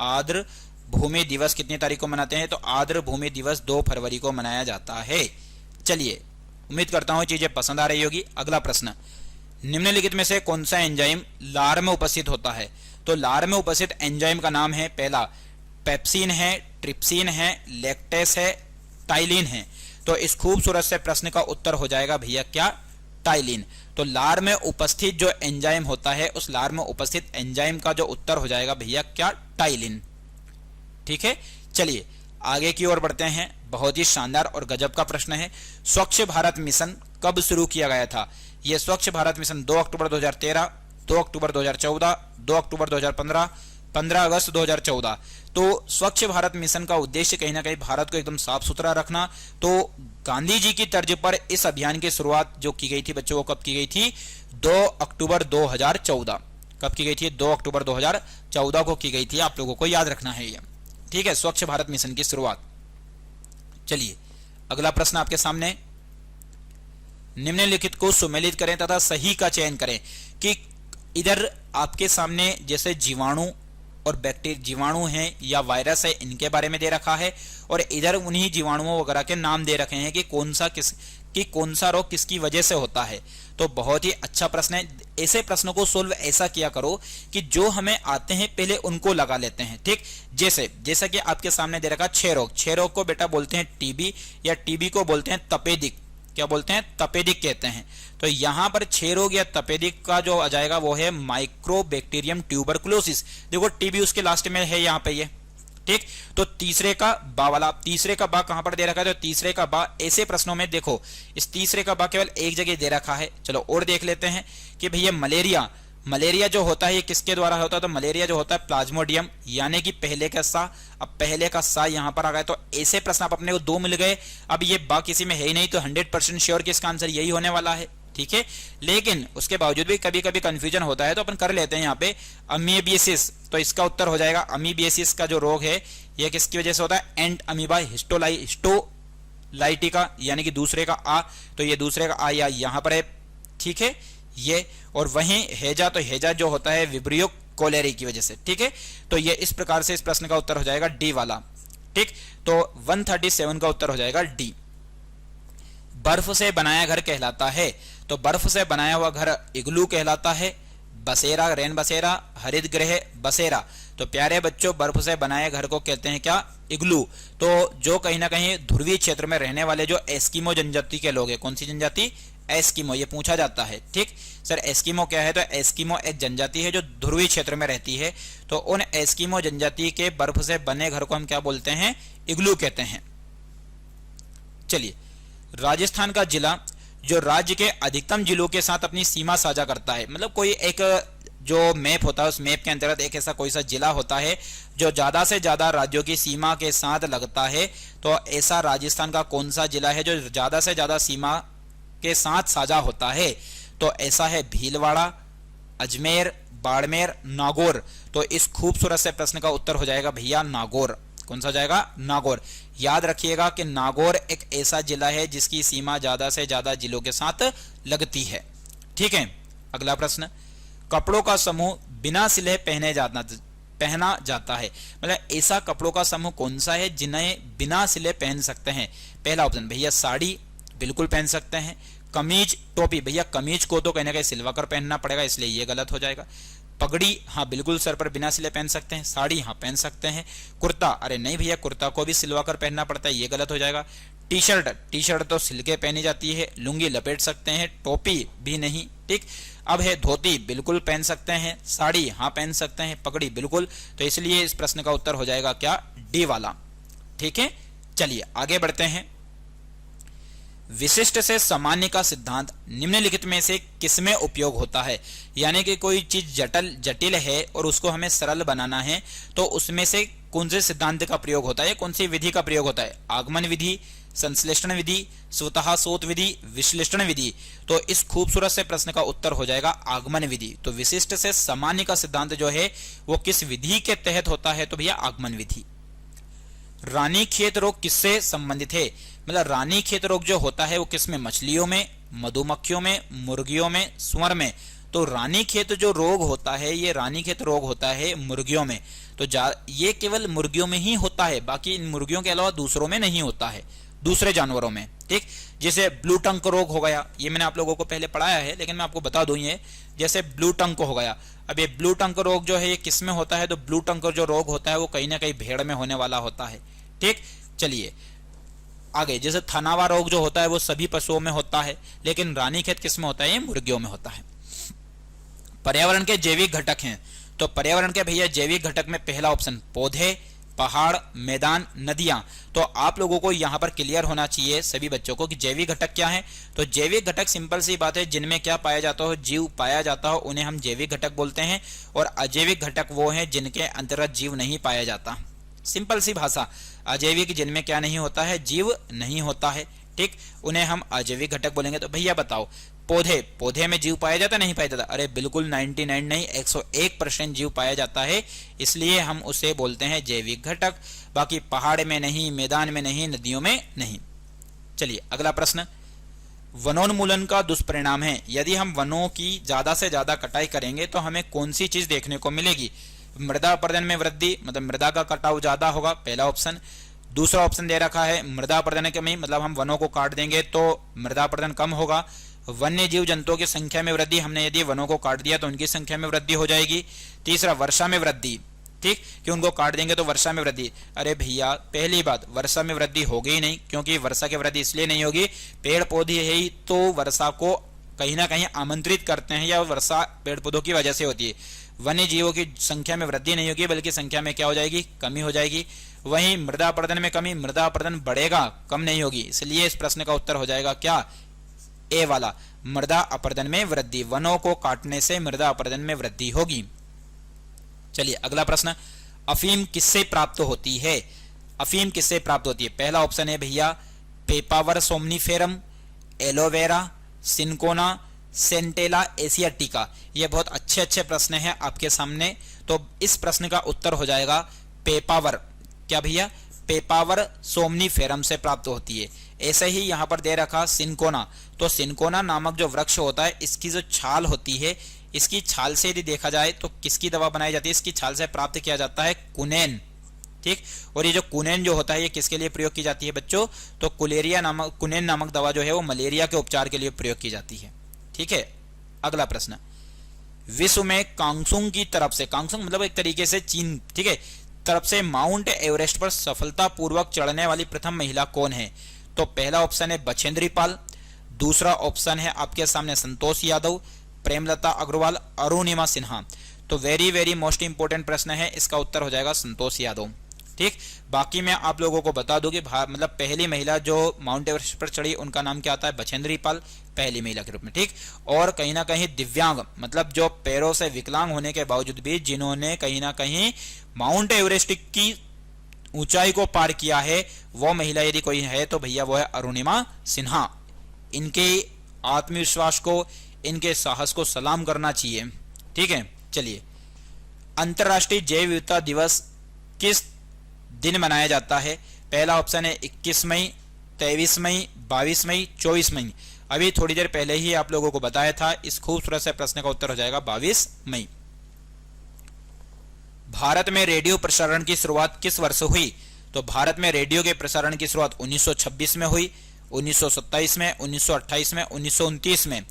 आर्द्र भूमि दिवस कितनी तारीख को मनाते हैं, तो आर्द्र भूमि दिवस 2 फरवरी को मनाया जाता है। चलिए, उम्मीद करता हूं चीजें पसंद आ रही होगी। अगला प्रश्न, निम्नलिखित में से कौन सा एंजाइम लार में उपस्थित होता है। तो लार में उपस्थित एंजाइम का नाम है, पहला पेप्सिन है, ट्रिप्सिन है, लैक्टेस है, टाइलिन है। तो इस खूबसूरत से प्रश्न का उत्तर हो जाएगा भैया क्या, टाइलिन। तो लार में उपस्थित जो एंजाइम होता है उस लार में उपस्थित एंजाइम का जो उत्तर हो जाएगा भैया क्या, टाइलिन, ठीक है। चलिए आगे की ओर बढ़ते हैं। बहुत ही शानदार और गजब का प्रश्न है, स्वच्छ भारत मिशन कब शुरू किया गया था। यह स्वच्छ भारत मिशन 2 अक्टूबर 2013, 2 अक्टूबर 2014, 2 अक्टूबर 2015, 15 अगस्त 2014। तो स्वच्छ भारत मिशन का उद्देश्य कहीं ना कहीं भारत को एकदम साफ सुथरा रखना। तो गांधी जी की तर्ज पर इस अभियान की शुरुआत जो की गई थी बच्चों, वो कब की गई थी, 2 अक्टूबर 2014। कब की गई थी, 2 अक्टूबर 2014 को की गई थी। आप लोगों को याद रखना है ये, ठीक है, स्वच्छ भारत मिशन की शुरुआत। चलिए अगला प्रश्न आपके सामने, निम्नलिखित को सुमेलित करें तथा सही का चयन करें। कि इधर आपके सामने जैसे जीवाणु और बैक्टीरिया, जीवाणु हैं या वायरस है, इनके बारे में दे रखा है, और इधर उन्हीं जीवाणुओं वगैरह के नाम दे रखे हैं कि कौन सा रोग किसकी वजह से होता है। तो बहुत ही अच्छा प्रश्न है। ऐसे प्रश्नों को सोल्व ऐसा किया करो कि जो हमें आते हैं पहले उनको लगा लेते हैं, ठीक। जैसा कि आपके सामने दे रखा क्षय रोग, क्षय रोग को बेटा बोलते हैं टीबी, या टीबी को बोलते हैं तपेदिक। क्या बोलते हैं, तपेदिक कहते हैं। तो यहां पर क्षय रोग या तपेदिक का जो आ जाएगा वो है माइक्रोबैक्टीरियम ट्यूबरकुलोसिस। देखो टीबी उसके लास्ट में है यहाँ पे ये, ठीक। तो तीसरे का बा वाला, तीसरे का बा कहां पर दे रखा है, तो तीसरे का बा ऐसे प्रश्नों में देखो इस तीसरे का बा केवल एक जगह दे रखा है। चलो और देख लेते हैं कि भैया मलेरिया जो होता है ये किसके द्वारा होता है, तो मलेरिया जो होता है प्लाज्मोडियम, यानी कि पहले का सा। अब पहले का सा यहां पर आ गया, तो ऐसे प्रश्न आप अपने को 2 मिल गए। अब ये बा किसी में है ही नहीं, तो 100% श्योर कि इसका आंसर यही होने वाला है, ठीक है। लेकिन उसके बावजूद भी कभी कभी कंफ्यूजन होता है, तो अपन कर लेते हैं यहाँ पे अमीबियासिस। तो इसका उत्तर हो जाएगा अमीबियासिस का जो रोग है यह किसकी वजह से होता है, एंट अमीबा हिस्टोलाइटिका, यानी कि दूसरे का आ। तो ये दूसरे का आ या यहाँ पर है, ठीक है ये। और वहीं हैजा, तो हैजा जो होता है विब्रियो कोलेरी की वजह से, ठीक है। तो ये इस प्रकार से इस प्रश्न का उत्तर हो जाएगा डी वाला, ठीक। तो 137 का उत्तर हो जाएगा डी। बर्फ से बनाया घर कहलाता है, तो बर्फ से बनाया हुआ घर इग्लू कहलाता है। बसेरा, रैन बसेरा, हरित गृह बसेरा। तो प्यारे बच्चों, बर्फ से बनाए घर को कहते हैं क्या, इग्लू। तो जो कहीं ना कहीं ध्रुवीय क्षेत्र में रहने वाले जो एस्किमो जनजाति के लोग हैं, कौन सी जनजाति, एस्किमो, ये पूछा जाता है, ठीक। सर एस्किमो क्या है, तो एस्किमो एक जनजाति है जो ध्रुवीय क्षेत्र में रहती है। तो उन एस्किमो जनजाति के बर्फ से बने घर को हम क्या बोलते हैं, इग्लू कहते हैं। चलिए, राजस्थान का जिला जो राज्य के अधिकतम जिलों के साथ अपनी सीमा साझा करता है, मतलब कोई एक जो मैप होता है उस मैप के अंतर्गत एक ऐसा कोई सा जिला होता है जो ज्यादा से ज्यादा राज्यों की सीमा के साथ लगता है। तो ऐसा राजस्थान का कौन सा जिला है जो ज्यादा से ज्यादा सीमा के साथ साझा होता है, तो ऐसा है भीलवाड़ा, अजमेर, बाड़मेर, नागौर। तो इस खूबसूरत से प्रश्न का उत्तर हो जाएगा भैया नागौर। कौन सा जाएगा, नागौर। याद रखिएगा कि नागौर एक ऐसा जिला है जिसकी सीमा ज्यादा से ज्यादा जिलों के साथ लगती है, ठीक है। अगला प्रश्न, कपड़ों का समूह बिना सिले पहना जाता है, मतलब ऐसा कपड़ों का समूह कौन सा है जिन्हें बिना सिले पहन सकते हैं। पहला ऑप्शन भैया साड़ी, बिल्कुल पहन सकते हैं। कमीज, टोपी, भैया कमीज को तो कहीं ना कहीं सिलवा कर पहनना पड़ेगा, इसलिए ये गलत हो जाएगा। पगड़ी, हाँ बिल्कुल सर पर बिना सिले पहन सकते हैं। साड़ी, हाँ पहन सकते हैं। कुर्ता, अरे नहीं भैया कुर्ता को भी सिलवा कर पहनना पड़ता है, ये गलत हो जाएगा। टी शर्ट तो सिल के पहनी जाती है। लुंगी लपेट सकते हैं, टोपी भी नहीं, ठीक। अब है धोती, बिल्कुल पहन सकते हैं। साड़ी, हाँ पहन सकते हैं। पगड़ी बिल्कुल, तो इसलिए इस प्रश्न का उत्तर हो जाएगा क्या, डी वाला, ठीक है। चलिए आगे बढ़ते हैं। विशिष्ट से सामान्य का सिद्धांत निम्नलिखित में से किसमें उपयोग होता है? यानी कि कोई चीज जटिल है और उसको हमें सरल बनाना है, तो उसमें से कौन से सिद्धांत का प्रयोग होता है, कौन सी विधि का प्रयोग होता है? आगमन विधि, संश्लेषण विधि, स्वतः शोध विधि, विश्लेषण विधि। तो इस खूबसूरत से प्रश्न का उत्तर हो जाएगा आगमन विधि। तो विशिष्ट से सामान्य का सिद्धांत जो है वो किस विधि के तहत होता है? तो भैया आगमन विधि। रानीखेत रोग किससे संबंधित है? मतलब रानीखेत रोग जो होता है वो किसमें? मछलियों में, मधुमक्खियों में, मुर्गियों में, सुअर में। तो रानीखेत जो रोग होता है ये रानीखेत रोग होता है मुर्गियों में। तो ये केवल मुर्गियों में ही होता है, बाकी इन मुर्गियों के अलावा दूसरों में नहीं होता है, दूसरे जानवरों में। ठीक, जैसे ब्लू टंक रोग हो गया, ये मैंने आप लोगों को पहले पढ़ाया है लेकिन मैं आपको बता दूं, ये जैसे ब्लू टंक हो गया। अब ये ब्लू टंक रोग जो है ये किस में होता है? तो ब्लू टंक जो रोग होता है वो कहीं ना कहीं भेड़ में होने वाला होता है। ठीक, चलिए आगे। जैसे थनावा रोग जो होता है वो सभी पशुओं में होता है, लेकिन रानीखेत किस में होता है? ये मुर्गियों में होता है। पर्यावरण के जैविक घटक हैं, तो पर्यावरण के भैया जैविक घटक में पहला ऑप्शन पौधे, पहाड़, मैदान, नदियां। तो आप लोगों को यहां पर क्लियर होना चाहिए सभी बच्चों को कि जैविक घटक क्या है। तो जैविक घटक सिंपल सी बात है, जिनमें क्या पाया जाता हो? जीव पाया जाता हो, उन्हें हम जैविक घटक बोलते हैं। और अजैविक घटक वो हैं जिनके अंतर्गत जीव नहीं पाया जाता। सिंपल सी भाषा, अजैविक जिनमें क्या नहीं होता है? जीव नहीं होता है। ठीक, उन्हें हम अजैविक घटक बोलेंगे। तो भैया बताओ, पौधे में जीव पाया जाता नहीं पाया जाता? अरे बिल्कुल 99 नहीं 101% जीव पाया जाता है, इसलिए हम उसे बोलते हैं जैविक घटक। बाकी पहाड़ में नहीं, मैदान में नहीं, नदियों में नहीं। चलिए अगला प्रश्न, वनोन्मूलन का दुष्परिणाम है। यदि हम वनों की ज्यादा से ज्यादा कटाई करेंगे तो हमें कौन सी चीज देखने को मिलेगी? मृदा अपरदन में वृद्धि, मतलब मृदा का कटाव ज्यादा होगा, पहला ऑप्शन। दूसरा ऑप्शन दे रखा है मृदा अपरदन की कमी, मतलब हम वनों को काट देंगे तो मृदा अपरदन कम होगा। वन्य जीव जंतुओं की संख्या में वृद्धि, हमने यदि वनों को काट दिया तो उनकी संख्या में वृद्धि हो जाएगी। तीसरा वर्षा में वृद्धि, ठीक, कि उनको काट देंगे तो वर्षा में वृद्धि। अरे भैया पहली बात, वर्षा में वृद्धि होगी ही नहीं, क्योंकि वर्षा की वृद्धि इसलिए नहीं होगी, पेड़ पौधे है ही तो वर्षा को कहीं ना कहीं आमंत्रित करते हैं, या वर्षा पेड़ पौधों की वजह से होती है। वन्य जीवों की संख्या में वृद्धि नहीं होगी, बल्कि संख्या में क्या हो जाएगी? कमी हो जाएगी। वहीं मृदा अपरदन में कमी, मृदा अपरदन बढ़ेगा, कम नहीं होगी। इसलिए इस प्रश्न का उत्तर हो जाएगा क्या? ए वाला, मृदा अपरदन में वृद्धि। वनों को काटने से मृदा अपरदन में वृद्धि होगी। चलिए अगला प्रश्न, अफीम किससे प्राप्त होती है? अफीम किससे प्राप्त होती है? पहला ऑप्शन है भैया Papaver somniferum, aloe vera, cinchona, Centella asiatica. ये बहुत अच्छे अच्छे प्रश्न हैं आपके सामने। तो इस प्रश्न का उत्तर हो जाएगा पेपावर। क्या भैया? पेपावर सोमनीफेरम से प्राप्त होती है। ऐसे ही यहां पर दे रखा सिनकोना, तो सिनकोना नामक जो वृक्ष होता है, इसकी जो छाल होती है, इसकी छाल से यदि देखा जाए तो किसकी दवा बनाई जाती है? इसकी छाल से प्राप्त किया जाता है कुनेन। ठीक, और ये जो कुनेन जो होता है ये किसके लिए प्रयोग की जाती है बच्चों? तो कुनेन नामक दवा जो है वो मलेरिया के उपचार के लिए प्रयोग की जाती है। ठीक है, अगला प्रश्न, विश्व में कांगसुंग की तरफ से, कांगसुंग मतलब एक तरीके से चीन, ठीक है, तरफ से माउंट एवरेस्ट पर सफलतापूर्वक चढ़ने वाली प्रथम महिला कौन है? तो पहला ऑप्शन है बछेंद्री पाल, दूसरा ऑप्शन है आपके सामने संतोष यादव, प्रेमलता अग्रवाल, अरुणिमा सिन्हा। तो वेरी वेरी मोस्ट इंपोर्टेंट प्रश्न है, इसका उत्तर हो जाएगा संतोष यादव। ठीक, बाकी मैं आप लोगों को बता दूं कि मतलब पहली महिला जो माउंट एवरेस्ट पर चढ़ी उनका नाम क्या आता है? बछेंद्री पाल, पहली महिला के रूप में। ठीक, और कहीं ना कहीं दिव्यांग, मतलब जो पैरों से विकलांग होने के बावजूद भी जिन्होंने कहीं ना कहीं माउंट एवरेस्ट की ऊंचाई को पार किया है, वो महिला यदि कोई है तो भैया वो है अरुणिमा सिन्हा। इनके आत्मविश्वास को, इनके साहस को सलाम करना चाहिए। ठीक है, चलिए, अंतरराष्ट्रीय जैव विविधता दिवस किस दिन मनाया जाता है? पहला ऑप्शन है 21 मई, 23 मई, 22 मई, 24 मई। अभी थोड़ी देर पहले ही आप लोगों को बताया था, इस खूबसूरत से प्रश्न का उत्तर हो जाएगा 22 मई। भारत में रेडियो प्रसारण की शुरुआत किस वर्ष हुई? तो भारत में रेडियो के प्रसारण की शुरुआत 1926 में हुई, 1927 में, 1928 में, 1929 में।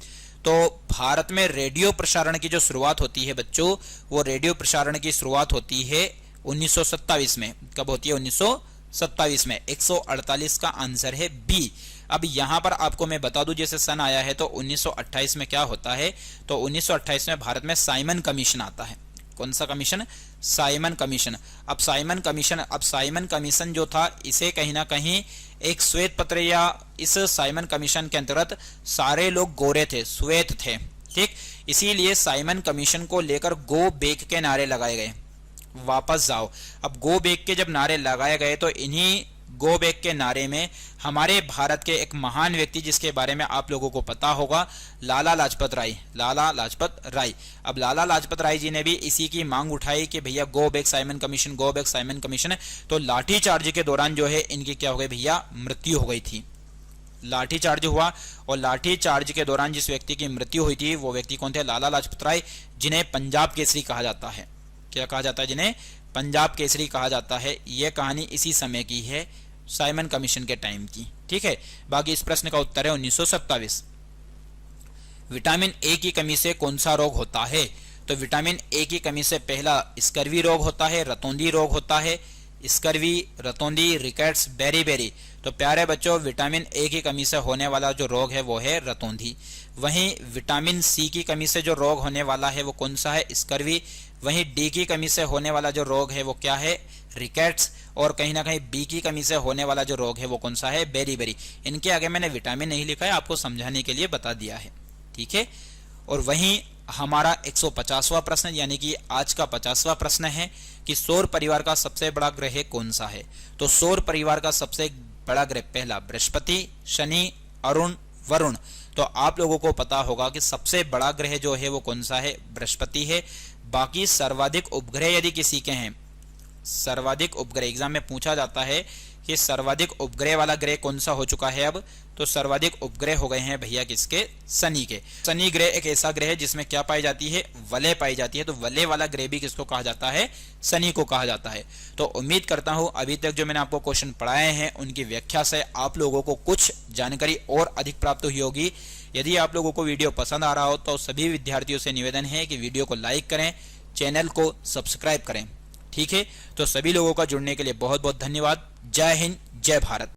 तो भारत में रेडियो प्रसारण की जो शुरुआत होती है बच्चों, वो रेडियो प्रसारण की शुरुआत होती है 1927 में। कब होती है? 1927 में। 148 का आंसर है बी। अब यहां पर आपको मैं बता दूं, जैसे सन आया है तो 1928 में क्या होता है? तो 1928 में भारत में साइमन कमीशन आता है। कौन सा कमीशन? Simon commission. अब साइमन कमीशन जो था, इसे कहीं ना कहीं एक श्वेत पत्र, या इस साइमन कमीशन के अंतर्गत सारे लोग गोरे थे, श्वेत थे, ठीक। इसीलिए साइमन कमीशन को लेकर गो बैक के नारे लगाए गए, वापस जाओ। अब गो बैक के जब नारे लगाए गए तो इन्हीं गो बैक के नारे में हमारे भारत के एक महान व्यक्ति, जिसके बारे में आप लोगों को पता होगा, लाला लाजपत राय। लाला लाजपत राय। अब लाला लाजपत राय जी ने भी इसी की मांग उठाई कि भैया go back Simon commission, go back Simon commission. तो लाठीचार्ज के दौरान जो है इनकी क्या हो गई भैया? मृत्यु हो गई थी। लाठीचार्ज हुआ, और लाठीचार्ज के दौरान जिस व्यक्ति की मृत्यु हुई थी वो व्यक्ति कौन थे? लाला लाजपत राय, जिन्हें पंजाब केसरी कहा जाता है। क्या कहा जाता है? जिन्हें पंजाब केसरी कहा जाता है। यह कहानी इसी समय की है, साइमन कमीशन के टाइम की, ठीक है। बाकी इस प्रश्न का उत्तर है 1927। विटामिन ए की कमी से कौन सा रोग होता है? तो विटामिन ए की कमी से पहला स्कर्वी रोग होता है, रतौंधी रोग होता है। स्कर्वी, रतौंधी, रिकेट्स, बेरी। तो प्यारे बच्चों, विटामिन ए की कमी से होने वाला जो रोग है वो है रतौंधी। वहीं विटामिन सी की कमी से जो रोग होने वाला है वो कौन सा है? स्कर्वी। वहीं डी की कमी से होने वाला जो रोग है वो क्या है? रिकेट्स। और कहीं ना कहीं बी की कमी से होने वाला जो रोग है वो कौन सा है? बेरी। इनके आगे मैंने विटामिन नहीं लिखा है, आपको समझाने के लिए बता दिया है, ठीक है। और वहीं हमारा 150वां प्रश्न, यानी कि आज का 50वां प्रश्न है कि सौर परिवार का सबसे बड़ा ग्रह कौन सा है? तो सौर परिवार का सबसे बड़ा ग्रह पहला बृहस्पति, शनि, अरुण, वरुण। तो आप लोगों को पता होगा कि सबसे बड़ा ग्रह जो है वो कौन सा है? बृहस्पति है। बाकी सर्वाधिक उपग्रह यदि किसी के हैं, सर्वाधिक उपग्रह एग्जाम में पूछा जाता है कि सर्वाधिक उपग्रह वाला ग्रह कौन सा हो चुका है अब? तो सर्वाधिक उपग्रह हो गए हैं भैया किसके? शनि के। शनि ग्रह एक ऐसा ग्रह है जिसमें क्या पाई जाती है? वलय पाई जाती है। तो वलय वाला ग्रह भी किसको कहा जाता है? शनि को कहा जाता है। तो उम्मीद करता हूं अभी तक जो मैंने आपको क्वेश्चन पढ़ाए हैं उनकी व्याख्या से आप लोगों को कुछ जानकारी और अधिक प्राप्त हुई होगी। यदि आप लोगों को वीडियो पसंद आ रहा हो तो सभी विद्यार्थियों से निवेदन है कि वीडियो को लाइक करें, चैनल को सब्सक्राइब करें, ठीक है। तो सभी लोगों का जुड़ने के लिए बहुत बहुत धन्यवाद। जय हिंद, जय भारत।